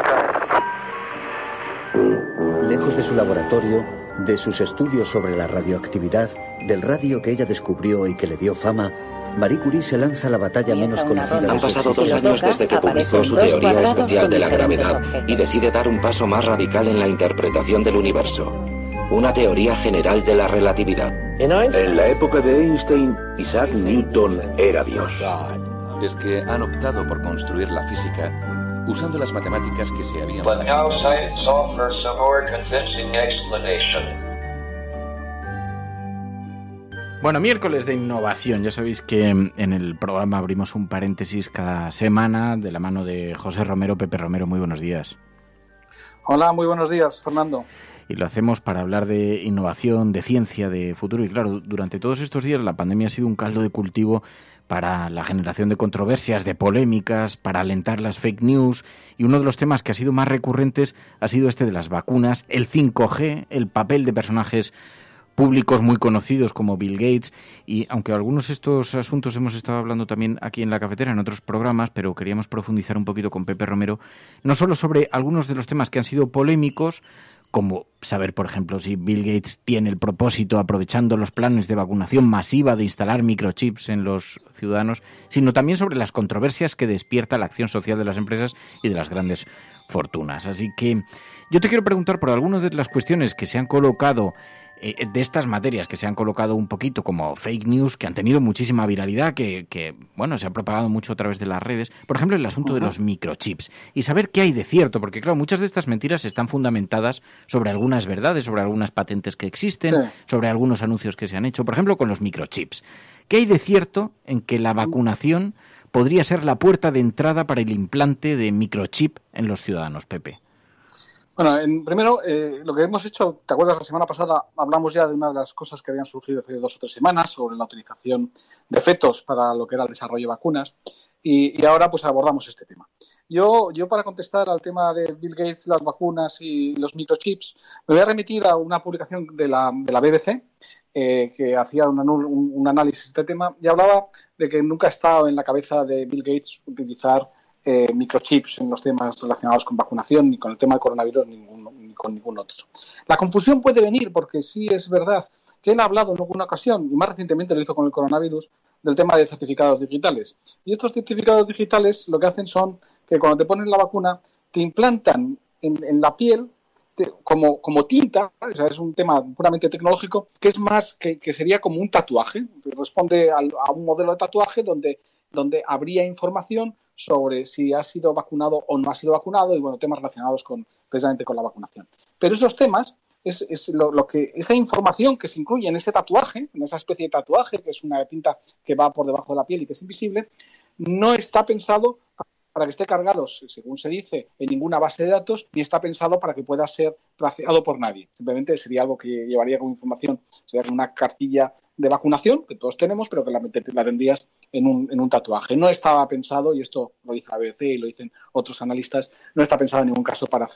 Lejos de su laboratorio, de sus estudios sobre la radioactividad, del radio que ella descubrió y que le dio fama, Marie Curie se lanza a la batalla menos conocida de su existencia. Han pasado 2 años desde que publicó su teoría especial de la gravedad y decide dar un paso más radical en la interpretación del universo. Una teoría general de la relatividad. En la época de Einstein, Isaac Newton era Dios. Es que han optado por construir la física usando las matemáticas que se habían... But now science offers a more convincing explanation. Bueno, miércoles de innovación. Ya sabéis que en el programa abrimos un paréntesis cada semana de la mano de José Romero. Pepe Romero, muy buenos días. Hola, muy buenos días, Fernando. Y lo hacemos para hablar de innovación, de ciencia, de futuro. Y claro, durante todos estos días la pandemia ha sido un caldo de cultivo para la generación de controversias, de polémicas, para alentar las fake news. Y uno de los temas que ha sido más recurrentes ha sido este de las vacunas, el 5G, el papel de personajes públicos muy conocidos como Bill Gates. Y aunque algunos de estos asuntos hemos estado hablando también aquí en La Cafetera, en otros programas, pero queríamos profundizar un poquito con Pepe Romero, no solo sobre algunos de los temas que han sido polémicos, como saber, por ejemplo, si Bill Gates tiene el propósito, aprovechando los planes de vacunación masiva, de instalar microchips en los ciudadanos, sino también sobre las controversias que despierta la acción social de las empresas y de las grandes fortunas. Así que yo te quiero preguntar por algunas de las cuestiones que se han colocado, de estas materias que se han colocado un poquito como fake news, que han tenido muchísima viralidad, que bueno, se ha propagado mucho a través de las redes. Por ejemplo, el asunto de los microchips. Y saber qué hay de cierto, porque claro, muchas de estas mentiras están fundamentadas sobre algunas verdades, sobre algunas patentes que existen, sobre algunos anuncios que se han hecho. Por ejemplo, con los microchips. ¿Qué hay de cierto en que la vacunación podría ser la puerta de entrada para el implante de microchip en los ciudadanos, Pepe? Bueno, primero, lo que hemos hecho, ¿te acuerdas? La semana pasada hablamos ya de una de las cosas que habían surgido hace 2 o 3 semanas sobre la utilización de fetos para lo que era el desarrollo de vacunas y ahora pues abordamos este tema. Yo para contestar al tema de Bill Gates, las vacunas y los microchips, me voy a remitir a una publicación de la BBC que hacía un análisis de este tema y hablaba de que nunca ha estado en la cabeza de Bill Gates utilizar microchips en los temas relacionados con vacunación, ni con el tema del coronavirus, ni con ningún otro. La confusión puede venir porque sí es verdad que él ha hablado en alguna ocasión, y más recientemente lo hizo con el coronavirus, del tema de certificados digitales. Y estos certificados digitales lo que hacen son que cuando te ponen la vacuna, te implantan en la piel como tinta, o sea, es un tema puramente tecnológico, que es más que sería como un tatuaje. Responde a un modelo de tatuaje donde habría información sobre si ha sido vacunado o no ha sido vacunado y bueno, temas relacionados precisamente con la vacunación. Pero esos temas, esa información que se incluye en ese tatuaje, en esa especie de tatuaje, que es una tinta que va por debajo de la piel y que es invisible, no está pensado para que esté cargado, según se dice, en ninguna base de datos, ni está pensado para que pueda ser traceado por nadie. Simplemente sería algo que llevaría como información, sería una cartilla de vacunación que todos tenemos, pero que la tendrías en un tatuaje. No estaba pensado, y esto lo dice ABC y lo dicen otros analistas, no está pensado en ningún caso para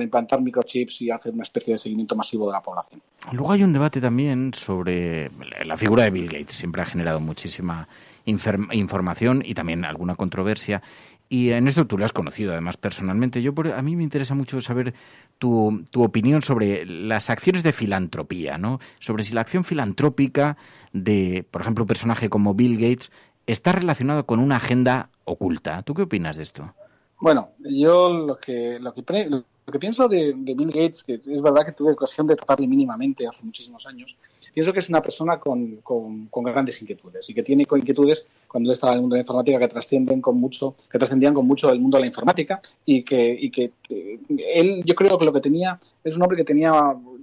implantar microchips y hacer una especie de seguimiento masivo de la población. Luego hay un debate también sobre la figura de Bill Gates. Siempre ha generado muchísima información y también alguna controversia. Y en esto tú lo has conocido, además, personalmente. A mí me interesa mucho saber tu opinión sobre las acciones de filantropía, ¿no? Sobre si la acción filantrópica de, por ejemplo, un personaje como Bill Gates está relacionado con una agenda oculta. ¿Tú qué opinas de esto? Bueno, yo lo que pienso de Bill Gates, que es verdad que tuve ocasión de tratarle mínimamente hace muchísimos años, pienso que es una persona con grandes inquietudes y que tiene inquietudes cuando él estaba en el mundo de la informática que trascendían con mucho el mundo de la informática y que él, yo creo que lo que tenía es un hombre que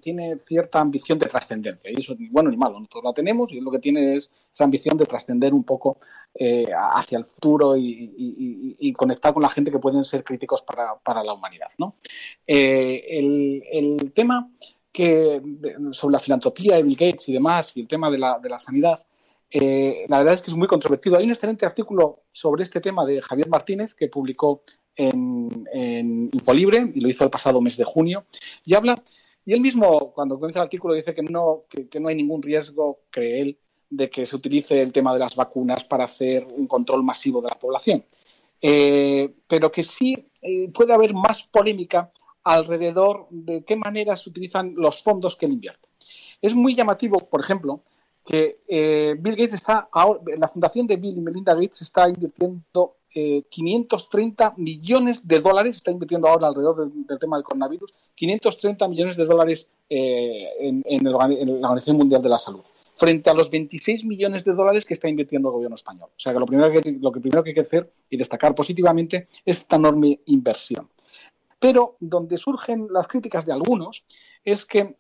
tiene cierta ambición de trascendencia, y eso ni bueno ni malo, nosotros la tenemos, y lo que tiene es esa ambición de trascender un poco hacia el futuro y conectar con la gente que pueden ser críticos para la humanidad, ¿no? El tema sobre la filantropía de Bill Gates y demás, y el tema de la sanidad, la verdad es que es muy controvertido. Hay un excelente artículo sobre este tema de Javier Martínez que publicó en Infolibre, y lo hizo el pasado mes de junio, y él mismo, cuando comienza el artículo, dice que no hay ningún riesgo, cree él, de que se utilice el tema de las vacunas para hacer un control masivo de la población. Pero que sí puede haber más polémica alrededor de qué manera se utilizan los fondos que él invierte. Es muy llamativo, por ejemplo, que Bill Gates la fundación de Bill y Melinda Gates está invirtiendo 530 millones de dólares, está invirtiendo ahora alrededor del tema del coronavirus, 530 millones de dólares en la Organización Mundial de la Salud, frente a los 26 millones de dólares que está invirtiendo el gobierno español. O sea que lo primero que hay que hacer y destacar positivamente es esta enorme inversión. Pero donde surgen las críticas de algunos es que,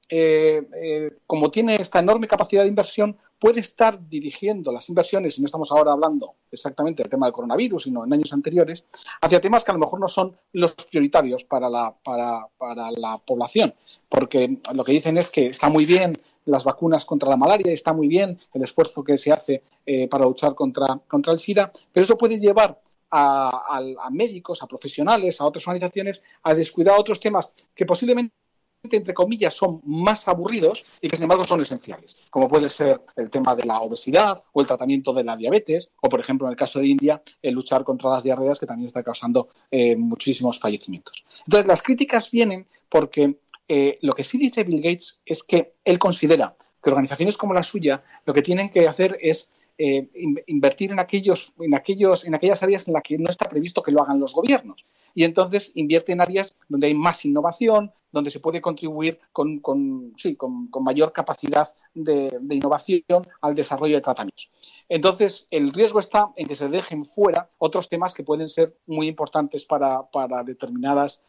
como tiene esta enorme capacidad de inversión, puede estar dirigiendo las inversiones, y no estamos ahora hablando exactamente del tema del coronavirus, sino en años anteriores, hacia temas que a lo mejor no son los prioritarios para la población. Porque lo que dicen es que está muy bien las vacunas contra la malaria, está muy bien el esfuerzo que se hace para luchar contra el SIDA, pero eso puede llevar a médicos, a profesionales, a otras organizaciones, a descuidar otros temas que posiblemente, entre comillas, son más aburridos y que, sin embargo, son esenciales, como puede ser el tema de la obesidad o el tratamiento de la diabetes, o, por ejemplo, en el caso de India, el luchar contra las diarreas, que también está causando muchísimos fallecimientos. Entonces, las críticas vienen porque lo que sí dice Bill Gates es que él considera que organizaciones como la suya lo que tienen que hacer es invertir en aquellas áreas en las que no está previsto que lo hagan los gobiernos. Y entonces invierte en áreas donde hay más innovación, donde se puede contribuir con mayor capacidad de innovación al desarrollo de tratamientos. Entonces, el riesgo está en que se dejen fuera otros temas que pueden ser muy importantes para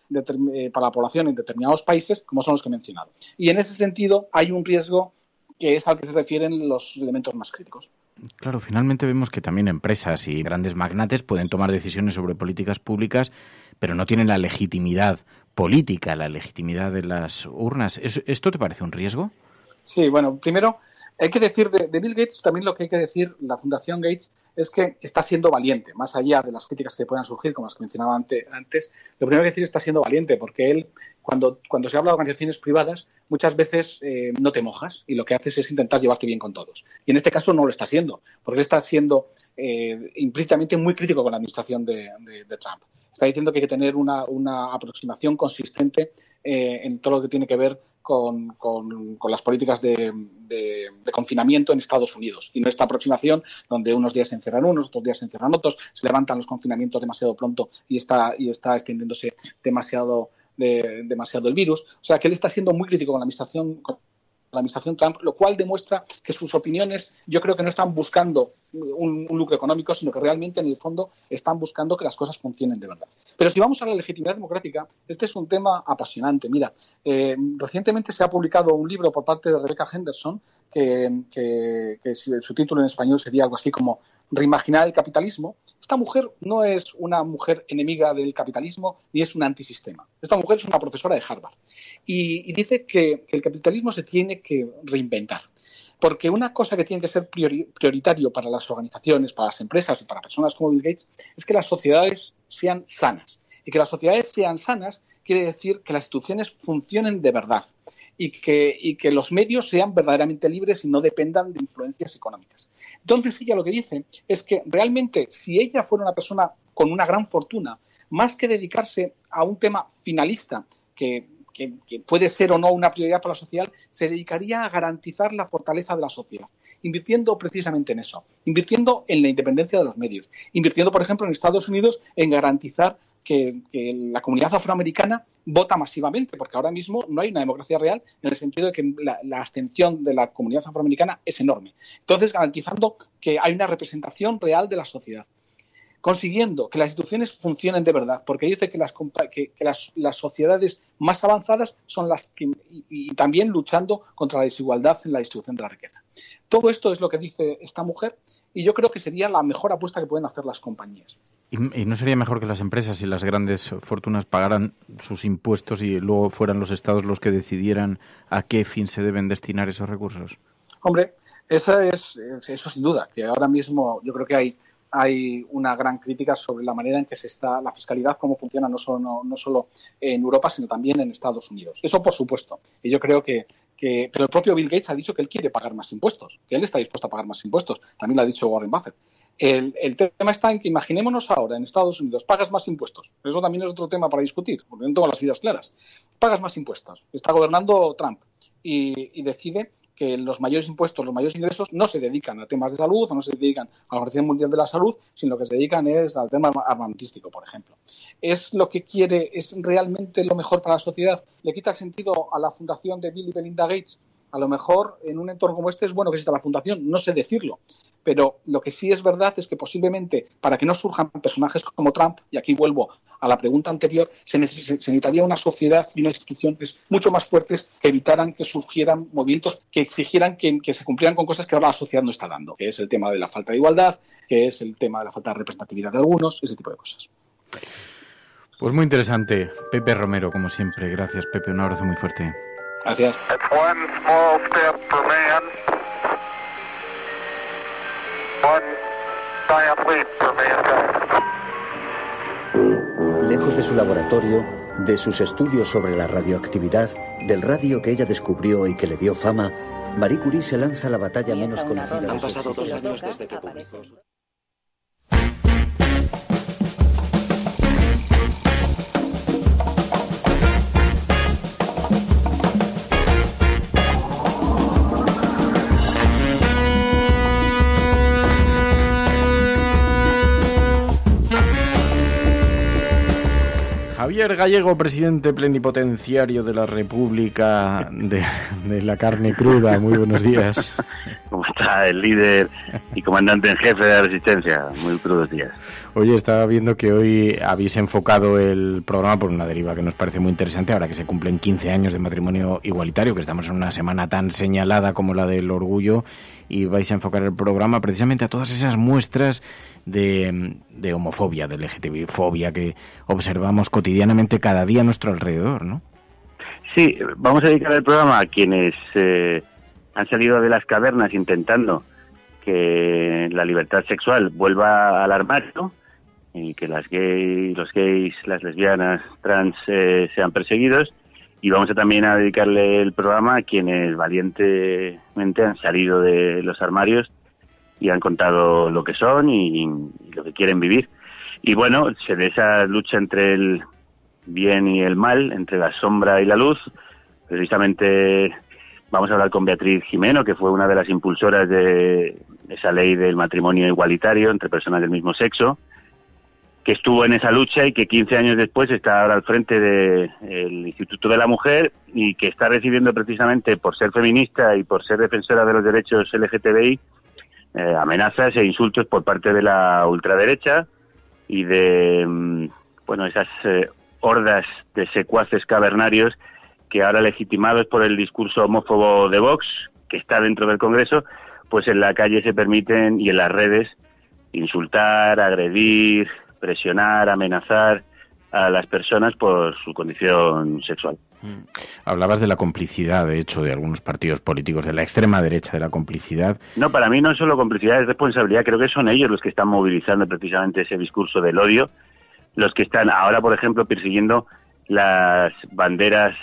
la población en determinados países, como son los que he mencionado. Y en ese sentido hay un riesgo que es al que se refieren los elementos más críticos. Claro, finalmente vemos que también empresas y grandes magnates pueden tomar decisiones sobre políticas públicas, pero no tienen la legitimidad política, la legitimidad de las urnas. ¿Esto te parece un riesgo? Sí, bueno, primero hay que decir de Bill Gates, también lo que hay que decir, la Fundación Gates, es que está siendo valiente, más allá de las críticas que puedan surgir, como las que mencionaba antes, lo primero que decir es que está siendo valiente, porque él, cuando se habla de organizaciones privadas, muchas veces no te mojas y lo que haces es intentar llevarte bien con todos. Y en este caso no lo está haciendo, porque él está siendo implícitamente muy crítico con la administración de Trump. Está diciendo que hay que tener una aproximación consistente en todo lo que tiene que ver con las políticas de confinamiento en Estados Unidos. Y no esta aproximación donde unos días se encierran unos, otros días se encierran otros, se levantan los confinamientos demasiado pronto y está extendiéndose demasiado el virus. O sea, que él está siendo muy crítico con la administración Trump, lo cual demuestra que sus opiniones, yo creo que no están buscando un lucro económico, sino que realmente en el fondo están buscando que las cosas funcionen de verdad. Pero si vamos a la legitimidad democrática, este es un tema apasionante. Mira, recientemente se ha publicado un libro por parte de Rebecca Henderson, que su título en español sería algo así como Reimaginar el capitalismo. esta mujer no es una mujer enemiga del capitalismo ni es un antisistema. Esta mujer es una profesora de Harvard y dice que el capitalismo se tiene que reinventar. Porque una cosa que tiene que ser prioritario para las organizaciones, para las empresas y para personas como Bill Gates es que las sociedades sean sanas. Y que las sociedades sean sanas quiere decir que las instituciones funcionen de verdad y que los medios sean verdaderamente libres y no dependan de influencias económicas. Entonces ella lo que dice es que realmente si ella fuera una persona con una gran fortuna, más que dedicarse a un tema finalista que puede ser o no una prioridad para la sociedad, se dedicaría a garantizar la fortaleza de la sociedad, invirtiendo precisamente en eso, invirtiendo en la independencia de los medios, invirtiendo, por ejemplo, en Estados Unidos en garantizar que la comunidad afroamericana vota masivamente, porque ahora mismo no hay una democracia real en el sentido de que la abstención de la comunidad afroamericana es enorme. Entonces, garantizando que hay una representación real de la sociedad, consiguiendo que las instituciones funcionen de verdad, porque dice que las sociedades más avanzadas son las que, y también luchando contra la desigualdad en la distribución de la riqueza. Todo esto es lo que dice esta mujer y yo creo que sería la mejor apuesta que pueden hacer las compañías. ¿Y no sería mejor que las empresas y las grandes fortunas pagaran sus impuestos y luego fueran los estados los que decidieran a qué fin se deben destinar esos recursos? Hombre, eso sin duda, que ahora mismo yo creo que hay una gran crítica sobre la manera en que se está la fiscalidad, cómo funciona no solo en Europa, sino también en Estados Unidos. Eso por supuesto. Y yo creo que pero el propio Bill Gates ha dicho que él quiere pagar más impuestos, que él está dispuesto a pagar más impuestos. También lo ha dicho Warren Buffett. El tema está en que imaginémonos ahora en Estados Unidos, pagas más impuestos. Eso también es otro tema para discutir, porque no tengo las ideas claras. Pagas más impuestos. Está gobernando Trump y decide que los mayores impuestos, los mayores ingresos no se dedican a temas de salud o no se dedican a la Organización Mundial de la Salud, sino que se dedican es al tema armamentístico, por ejemplo. ¿Es lo que quiere, es realmente lo mejor para la sociedad? ¿Le quita el sentido a la fundación de Bill y Melinda Gates? A lo mejor en un entorno como este es bueno que exista la fundación, no sé decirlo. Pero lo que sí es verdad es que posiblemente para que no surjan personajes como Trump, y aquí vuelvo a la pregunta anterior, se necesitaría una sociedad y unas instituciones mucho más fuertes que evitaran que surgieran movimientos que exigieran que se cumplieran con cosas que ahora la sociedad no está dando, que es el tema de la falta de igualdad, que es el tema de la falta de representatividad de algunos, ese tipo de cosas. Pues muy interesante. Pepe Romero, como siempre. Gracias, Pepe. Un abrazo muy fuerte. Gracias. Lejos de su laboratorio, de sus estudios sobre la radioactividad, del radio que ella descubrió y que le dio fama, Marie Curie se lanza a la batalla menos conocida de su existencia. Han pasado 2 años desde que publicó. Javier Gallego, presidente plenipotenciario de la República de la Carne Cruda. Muy buenos días. ¿Cómo está el líder y comandante en jefe de la Resistencia? Muy crudos días. Oye, estaba viendo que hoy habéis enfocado el programa por una deriva que nos parece muy interesante, ahora que se cumplen 15 años de matrimonio igualitario, que estamos en una semana tan señalada como la del orgullo, y vais a enfocar el programa precisamente a todas esas muestras de homofobia, de LGTBI-fobia que observamos cotidianamente cada día a nuestro alrededor, ¿no? Sí, vamos a dedicar el programa a quienes han salido de las cavernas intentando que la libertad sexual vuelva al armario y que los gays, las lesbianas, trans sean perseguidos. Y vamos también a dedicarle el programa a quienes valientemente han salido de los armarios y han contado lo que son y lo que quieren vivir. Y bueno, de esa lucha entre el bien y el mal, entre la sombra y la luz, precisamente vamos a hablar con Beatriz Jimeno, que fue una de las impulsoras de esa ley del matrimonio igualitario entre personas del mismo sexo, que estuvo en esa lucha y que 15 años después está ahora al frente del Instituto de la Mujer y que está recibiendo precisamente por ser feminista y por ser defensora de los derechos LGTBI amenazas e insultos por parte de la ultraderecha y de esas hordas de secuaces cavernarios que ahora, legitimados por el discurso homófobo de Vox, que está dentro del Congreso, pues en la calle se permiten y en las redes insultar, agredir, presionar, amenazar a las personas por su condición sexual. Hablabas de la complicidad, de hecho, de algunos partidos políticos de la extrema derecha, de la complicidad. No, para mí no es solo complicidad, es responsabilidad. Creo que son ellos los que están movilizando precisamente ese discurso del odio, los que están ahora, por ejemplo, persiguiendo las banderas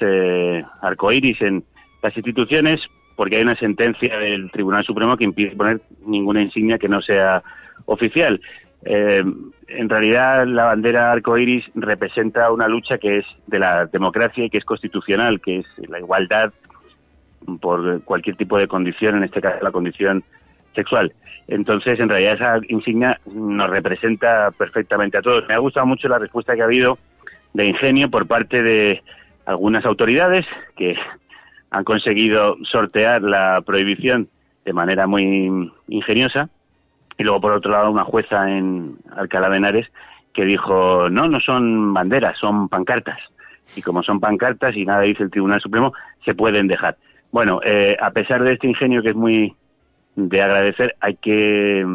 arcoíris en las instituciones, porque hay una sentencia del Tribunal Supremo que impide poner ninguna insignia que no sea oficial. En realidad, la bandera arcoíris representa una lucha que es de la democracia y que es constitucional, que es la igualdad por cualquier tipo de condición, en este caso la condición sexual. Entonces, en realidad, esa insignia nos representa perfectamente a todos. Me ha gustado mucho la respuesta que ha habido de ingenio por parte de algunas autoridades que han conseguido sortear la prohibición de manera muy ingeniosa. Y luego, por otro lado, una jueza en Alcalá de Henares que dijo, no son banderas, son pancartas. Y como son pancartas y nada dice el Tribunal Supremo, se pueden dejar. Bueno, a pesar de este ingenio que es muy de agradecer, hay que,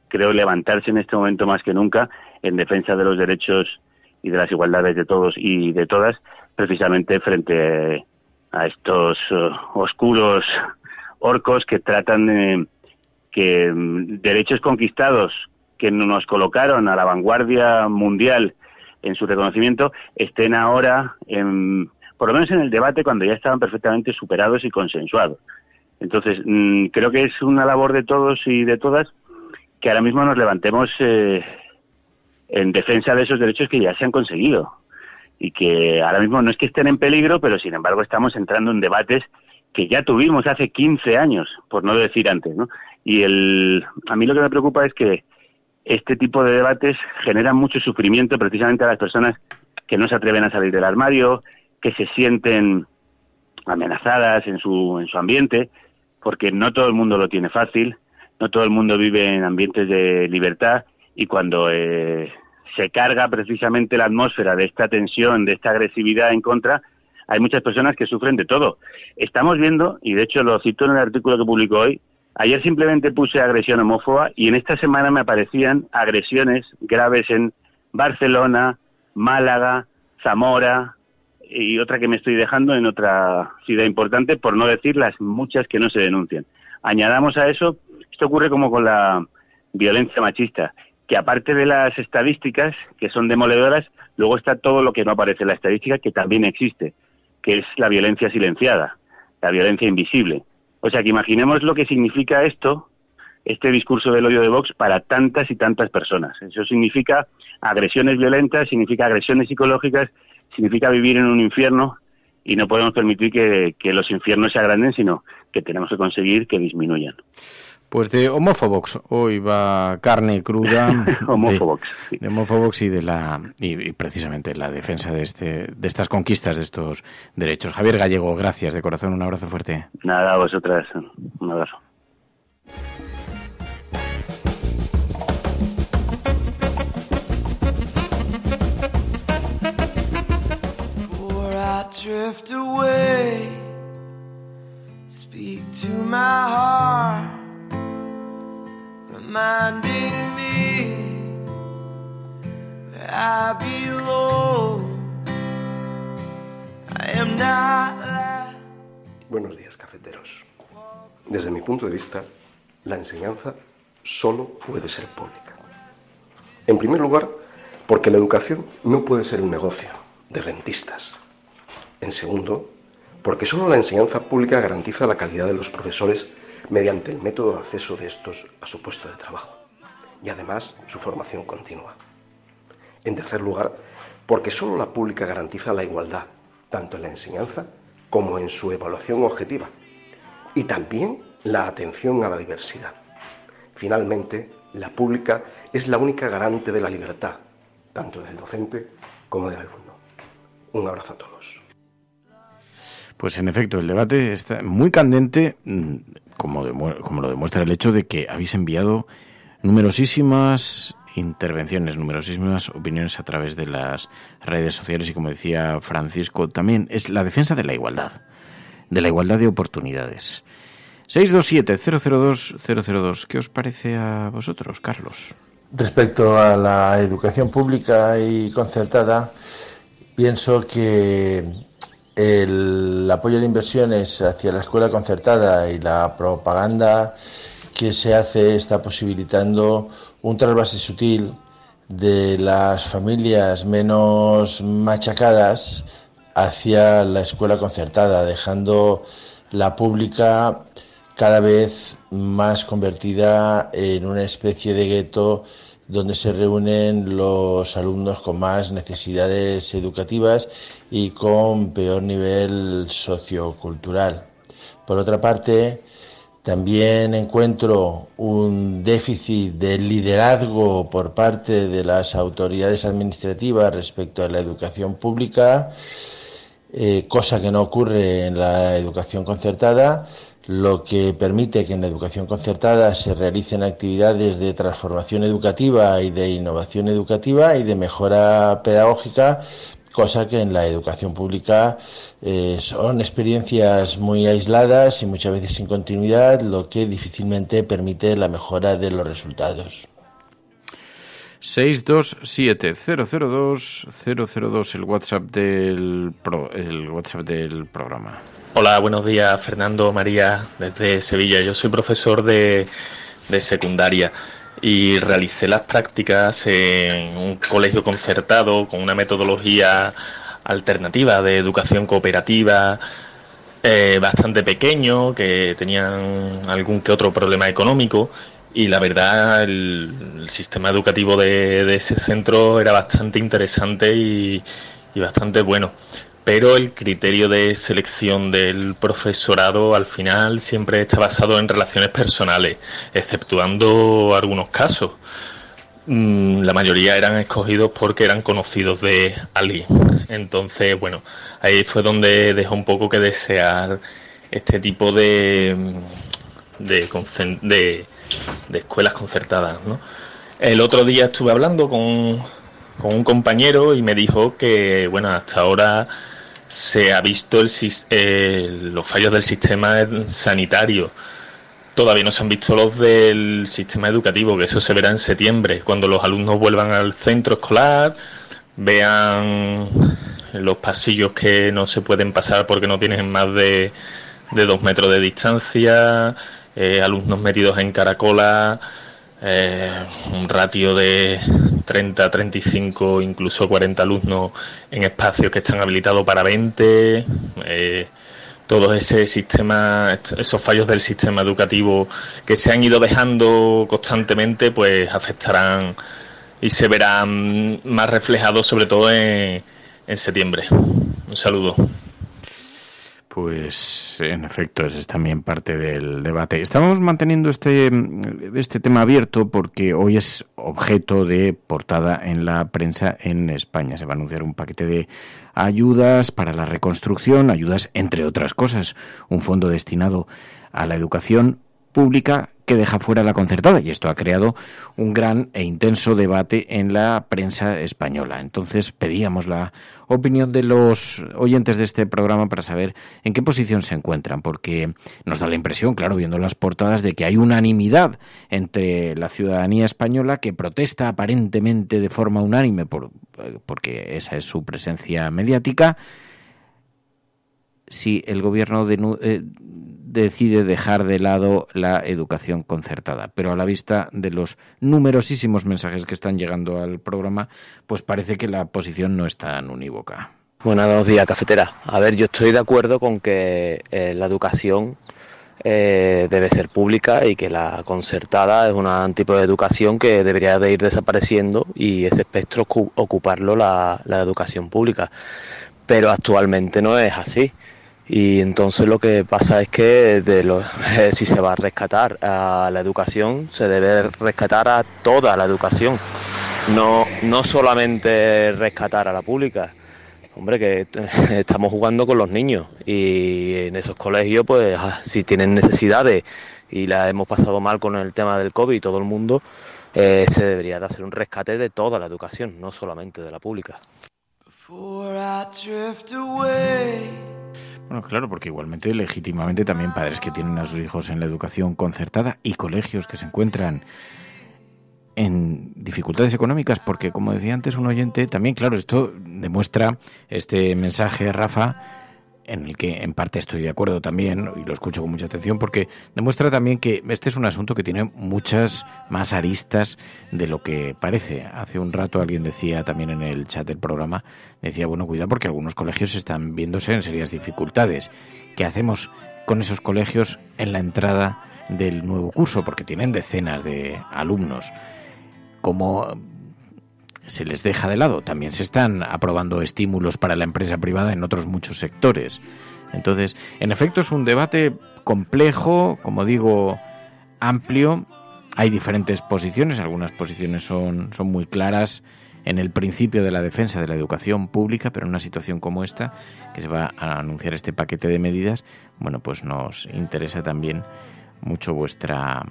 creo, levantarse en este momento más que nunca en defensa de los derechos y de las igualdades de todos y de todas, precisamente frente a estos oscuros orcos que tratan de que derechos conquistados que nos colocaron a la vanguardia mundial en su reconocimiento estén ahora, por lo menos en el debate, cuando ya estaban perfectamente superados y consensuados. Entonces, creo que es una labor de todos y de todas que ahora mismo nos levantemos en defensa de esos derechos que ya se han conseguido y que ahora mismo no es que estén en peligro, pero sin embargo estamos entrando en debates que ya tuvimos hace 15 años, por no decir antes, ¿no? Y a mí lo que me preocupa es que este tipo de debates generan mucho sufrimiento precisamente a las personas que no se atreven a salir del armario, que se sienten amenazadas en su ambiente, porque no todo el mundo lo tiene fácil, no todo el mundo vive en ambientes de libertad, y cuando se carga precisamente la atmósfera de esta tensión, de esta agresividad en contra, hay muchas personas que sufren de todo. Estamos viendo, y de hecho lo cito en el artículo que publicó hoy, ayer simplemente puse agresión homófoba y en esta semana me aparecían agresiones graves en Barcelona, Málaga, Zamora y otra que me estoy dejando en otra ciudad importante, por no decir las muchas que no se denuncian. Añadamos a eso, esto ocurre como con la violencia machista, que aparte de las estadísticas, que son demoledoras, luego está todo lo que no aparece en la estadística, que también existe, que es la violencia silenciada, la violencia invisible. O sea, que imaginemos lo que significa este discurso del odio de Vox para tantas y tantas personas. Eso significa agresiones violentas, significa agresiones psicológicas, significa vivir en un infierno, y no podemos permitir que los infiernos se agranden, sino que tenemos que conseguir que disminuyan. Pues de Homófobox hoy va carne cruda. Homófobox, sí. De Homófobox y precisamente la defensa de estas conquistas, de estos derechos. Javier Gallego, gracias de corazón, un abrazo fuerte. Nada, a vosotras, un abrazo. Drift away, speak to my heart, reminding me where I belong. I am not. Buenos días, cafeteros. Desde mi punto de vista, la enseñanza solo puede ser pública. En primer lugar, porque la educación no puede ser un negocio de rentistas. En segundo, porque solo la enseñanza pública garantiza la calidad de los profesores mediante el método de acceso de estos a su puesto de trabajo y además su formación continua. En tercer lugar, porque solo la pública garantiza la igualdad, tanto en la enseñanza como en su evaluación objetiva, y también la atención a la diversidad. Finalmente, la pública es la única garante de la libertad, tanto del docente como del alumno. Un abrazo a todos. Pues en efecto, el debate está muy candente, como lo demuestra el hecho de que habéis enviado numerosísimas intervenciones, numerosísimas opiniones a través de las redes sociales y, como decía Francisco, también es la defensa de la igualdad de oportunidades. 627-002-002. ¿Qué os parece a vosotros, Carlos? Respecto a la educación pública y concertada, pienso que el apoyo de inversiones hacia la escuela concertada y la propaganda que se hace está posibilitando un trasvase sutil de las familias menos machacadas hacia la escuela concertada, dejando la pública cada vez más convertida en una especie de gueto donde se reúnen los alumnos con más necesidades educativas y con peor nivel sociocultural. Por otra parte, también encuentro un déficit de liderazgo por parte de las autoridades administrativas respecto a la educación pública, cosa que no ocurre en la educación concertada, lo que permite que en la educación concertada se realicen actividades de transformación educativa y de innovación educativa y de mejora pedagógica, cosa que en la educación pública son experiencias muy aisladas y muchas veces sin continuidad, lo que difícilmente permite la mejora de los resultados. 627-002-002, el WhatsApp del programa. Hola, buenos días, Fernando, María, desde Sevilla. Yo soy profesor de secundaria y realicé las prácticas en un colegio concertado con una metodología alternativa de educación cooperativa, bastante pequeño, que tenían algún que otro problema económico, y la verdad el sistema educativo de ese centro era bastante interesante y bastante bueno. Pero el criterio de selección del profesorado al final siempre está basado en relaciones personales, exceptuando algunos casos. La mayoría eran escogidos porque eran conocidos de alguien. Entonces, bueno, ahí fue donde dejó un poco que desear este tipo de escuelas concertadas, ¿no? El otro día estuve hablando con un compañero y me dijo que, bueno, hasta ahora se ha visto los fallos del sistema sanitario. Todavía no se han visto los del sistema educativo, que eso se verá en septiembre, cuando los alumnos vuelvan al centro escolar, vean los pasillos que no se pueden pasar porque no tienen más de 2 metros de distancia, alumnos metidos en caracolas, un ratio de 30, 35, incluso 40 alumnos en espacios que están habilitados para 20. Todo ese sistema, esos fallos del sistema educativo que se han ido dejando constantemente, pues afectarán y se verán más reflejados sobre todo en septiembre. Un saludo. Pues en efecto, ese es también parte del debate. Estamos manteniendo este tema abierto porque hoy es objeto de portada en la prensa en España. Se va a anunciar un paquete de ayudas para la reconstrucción, ayudas entre otras cosas, un fondo destinado a la educación pública que deja fuera la concertada, y esto ha creado un gran e intenso debate en la prensa española. Entonces pedíamos la opinión de los oyentes de este programa para saber en qué posición se encuentran, porque nos da la impresión, claro, viendo las portadas, de que hay unanimidad entre la ciudadanía española que protesta aparentemente de forma unánime porque esa es su presencia mediática, si el gobierno decide dejar de lado la educación concertada. Pero a la vista de los numerosísimos mensajes que están llegando al programa, pues parece que la posición no es tan unívoca. Buenos días, cafetera. A ver, yo estoy de acuerdo con que la educación debe ser pública y que la concertada es un tipo de educación que debería de ir desapareciendo y ese espectro ocuparlo la educación pública. Pero actualmente no es así. Y entonces lo que pasa es que si se va a rescatar a la educación, se debe rescatar a toda la educación, no solamente rescatar a la pública. Hombre, que estamos jugando con los niños y en esos colegios, pues si tienen necesidades y la hemos pasado mal con el tema del COVID y todo el mundo, se debería de hacer un rescate de toda la educación, no solamente de la pública. Bueno, claro, porque igualmente, legítimamente, también padres que tienen a sus hijos en la educación concertada y colegios que se encuentran en dificultades económicas, porque como decía antes un oyente, también claro, esto demuestra este mensaje, Rafa, en el que en parte estoy de acuerdo también, y lo escucho con mucha atención, porque demuestra también que este es un asunto que tiene muchas más aristas de lo que parece. Hace un rato alguien decía también en el chat del programa, decía, bueno, cuidado porque algunos colegios están viéndose en serias dificultades. ¿Qué hacemos con esos colegios en la entrada del nuevo curso? Porque tienen decenas de alumnos. ¿Cómo se les deja de lado? También se están aprobando estímulos para la empresa privada en otros muchos sectores. Entonces, en efecto, es un debate complejo, como digo, amplio. Hay diferentes posiciones, algunas posiciones son muy claras en el principio de la defensa de la educación pública, pero en una situación como esta, que se va a anunciar este paquete de medidas, bueno, pues nos interesa también mucho vuestra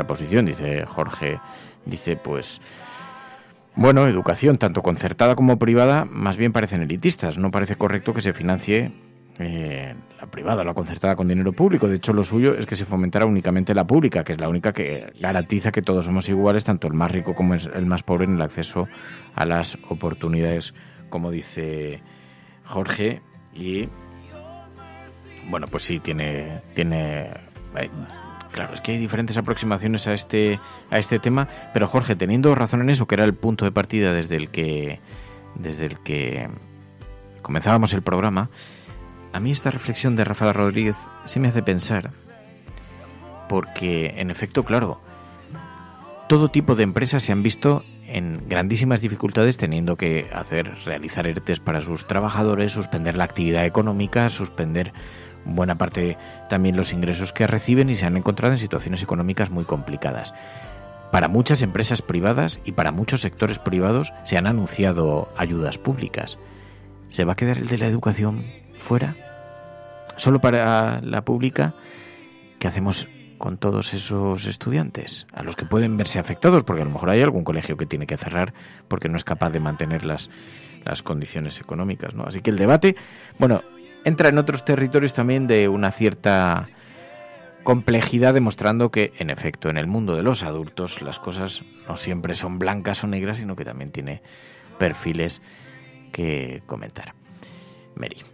posición. Dice Jorge, pues, bueno, educación tanto concertada como privada más bien parecen elitistas. No parece correcto que se financie la privada o la concertada con dinero público. De hecho, lo suyo es que se fomentara únicamente la pública, que es la única que garantiza que todos somos iguales, tanto el más rico como el más pobre, en el acceso a las oportunidades, como dice Jorge. Y bueno, pues sí, tiene claro, es que hay diferentes aproximaciones a este tema, pero Jorge, teniendo razón en eso, que era el punto de partida desde el que comenzábamos el programa, a mí esta reflexión de Rafael Rodríguez sí me hace pensar, porque en efecto, claro, todo tipo de empresas se han visto en grandísimas dificultades, teniendo que realizar ERTEs para sus trabajadores, suspender la actividad económica, suspender buena parte también los ingresos que reciben, y se han encontrado en situaciones económicas muy complicadas. Para muchas empresas privadas y para muchos sectores privados se han anunciado ayudas públicas. ¿Se va a quedar el de la educación fuera? ¿Solo para la pública? ¿Qué hacemos con todos esos estudiantes a los que pueden verse afectados? Porque a lo mejor hay algún colegio que tiene que cerrar porque no es capaz de mantener las condiciones económicas, ¿no? Así que el debate, bueno, entra en otros territorios también de una cierta complejidad, demostrando que, en efecto, en el mundo de los adultos las cosas no siempre son blancas o negras, sino que también tiene perfiles que comentar. María.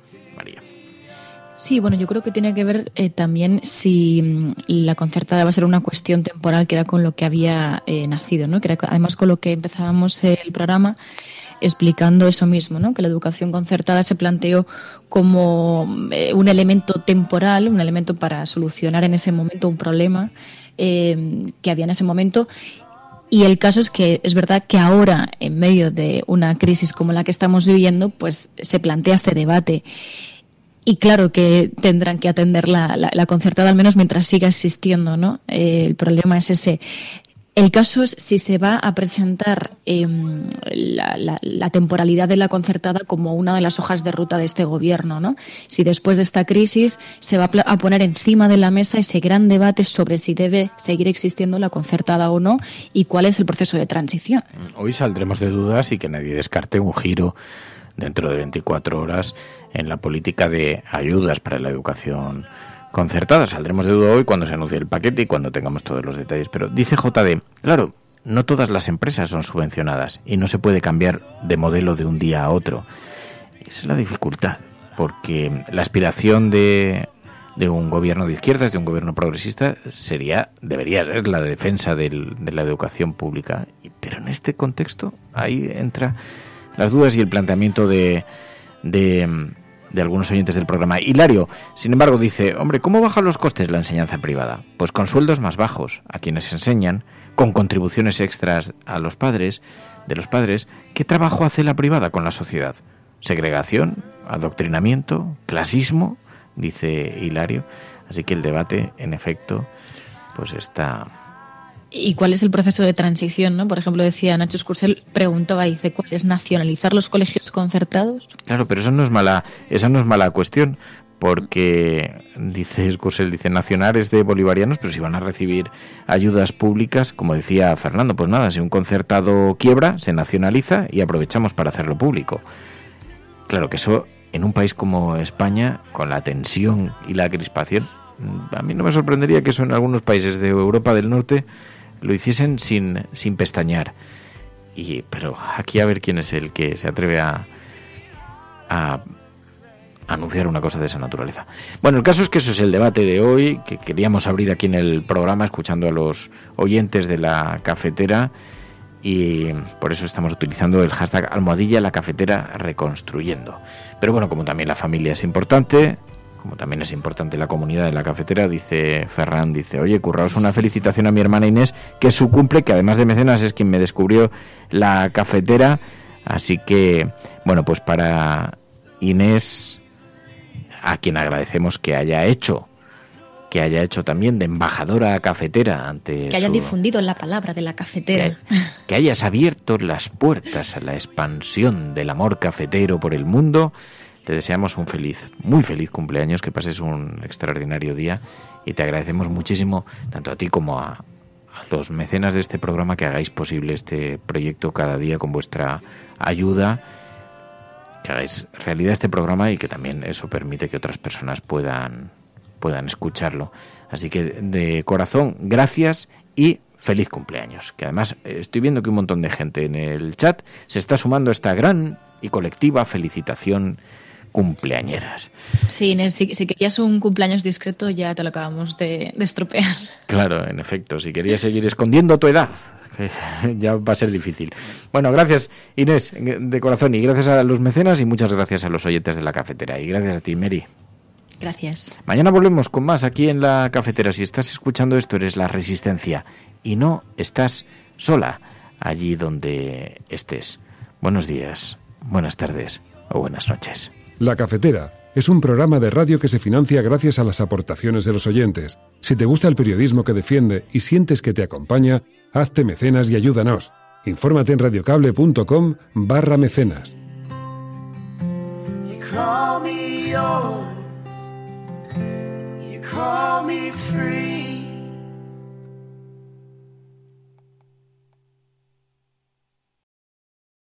Sí, bueno, yo creo que tiene que ver también si la concertada va a ser una cuestión temporal, que era con lo que había nacido, ¿no? Que era además con lo que empezábamos el programa, explicando eso mismo, ¿no? Que la educación concertada se planteó como un elemento temporal, un elemento para solucionar en ese momento un problema que había en ese momento. Y el caso es que es verdad que ahora, en medio de una crisis como la que estamos viviendo, pues se plantea este debate. Y claro que tendrán que atender la concertada, al menos mientras siga existiendo, ¿no? El problema es ese. El caso es si se va a presentar la temporalidad de la concertada como una de las hojas de ruta de este gobierno, ¿no? Si después de esta crisis se va a poner encima de la mesa ese gran debate sobre si debe seguir existiendo la concertada o no, y cuál es el proceso de transición. Hoy saldremos de dudas y que nadie descarte un giro dentro de 24 horas en la política de ayudas para la educación concertada. Saldremos de duda hoy cuando se anuncie el paquete y cuando tengamos todos los detalles. Pero dice JD, claro, no todas las empresas son subvencionadas y no se puede cambiar de modelo de un día a otro. Esa es la dificultad, porque la aspiración de un gobierno de izquierdas, de un gobierno progresista, debería ser la defensa de la educación pública. Pero en este contexto, ahí entra las dudas y el planteamiento de algunos oyentes del programa. Hilario, sin embargo, dice, hombre, ¿cómo bajan los costes la enseñanza privada? Pues con sueldos más bajos a quienes enseñan, con contribuciones extras a los padres. ¿Qué trabajo hace la privada con la sociedad? ¿Segregación? ¿Adoctrinamiento? ¿Clasismo? Dice Hilario. Así que el debate, en efecto, pues está... ¿Y cuál es el proceso de transición, no? Por ejemplo, decía Nacho Escursel, dice, ¿cuál es nacionalizar los colegios concertados? Claro, pero esa no es mala cuestión, porque dice Escursel, nacionar es de bolivarianos, pero si van a recibir ayudas públicas, como decía Fernando, pues nada, si un concertado quiebra, se nacionaliza y aprovechamos para hacerlo público. Claro que eso, en un país como España, con la tensión y la crispación, a mí no me sorprendería que eso en algunos países de Europa del Norte lo hiciesen sin pestañear. Pero aquí a ver quién es el que se atreve a anunciar una cosa de esa naturaleza. Bueno, el caso es que eso es el debate de hoy, que queríamos abrir aquí en el programa escuchando a los oyentes de la cafetera, y por eso estamos utilizando el hashtag #LaCafeteraReconstruyendo. Pero bueno, como también la familia es importante, como también es importante la comunidad de la cafetera, dice Ferran, oye, curraos una felicitación a mi hermana Inés, que es su cumple, que además de mecenas es quien me descubrió la cafetera. Así que, bueno, pues para Inés, a quien agradecemos que haya hecho también de embajadora cafetera ante que haya difundido la palabra de la cafetera, que hayas abierto las puertas a la expansión del amor cafetero por el mundo. Te deseamos un muy feliz cumpleaños, que pases un extraordinario día, y te agradecemos muchísimo, tanto a ti como a los mecenas de este programa, que hagáis posible este proyecto cada día con vuestra ayuda, que hagáis realidad este programa y que también eso permite que otras personas puedan escucharlo. Así que de corazón, gracias y feliz cumpleaños. Que además estoy viendo que un montón de gente en el chat se está sumando a esta gran y colectiva felicitación cumpleañeras. Sí, Inés, si querías un cumpleaños discreto ya te lo acabamos de estropear. Claro, en efecto, si querías seguir escondiendo tu edad, ya va a ser difícil. Bueno, gracias Inés, de corazón, y gracias a los mecenas, y muchas gracias a los oyentes de la cafetera, y gracias a ti, Mary. Gracias. Mañana volvemos con más aquí en la cafetera. Si estás escuchando esto, eres la Resistencia y no estás sola allí donde estés. Buenos días, buenas tardes o buenas noches. La Cafetera es un programa de radio que se financia gracias a las aportaciones de los oyentes. Si te gusta el periodismo que defiende y sientes que te acompaña, hazte mecenas y ayúdanos. Infórmate en radiocable.com/mecenas. Call me free.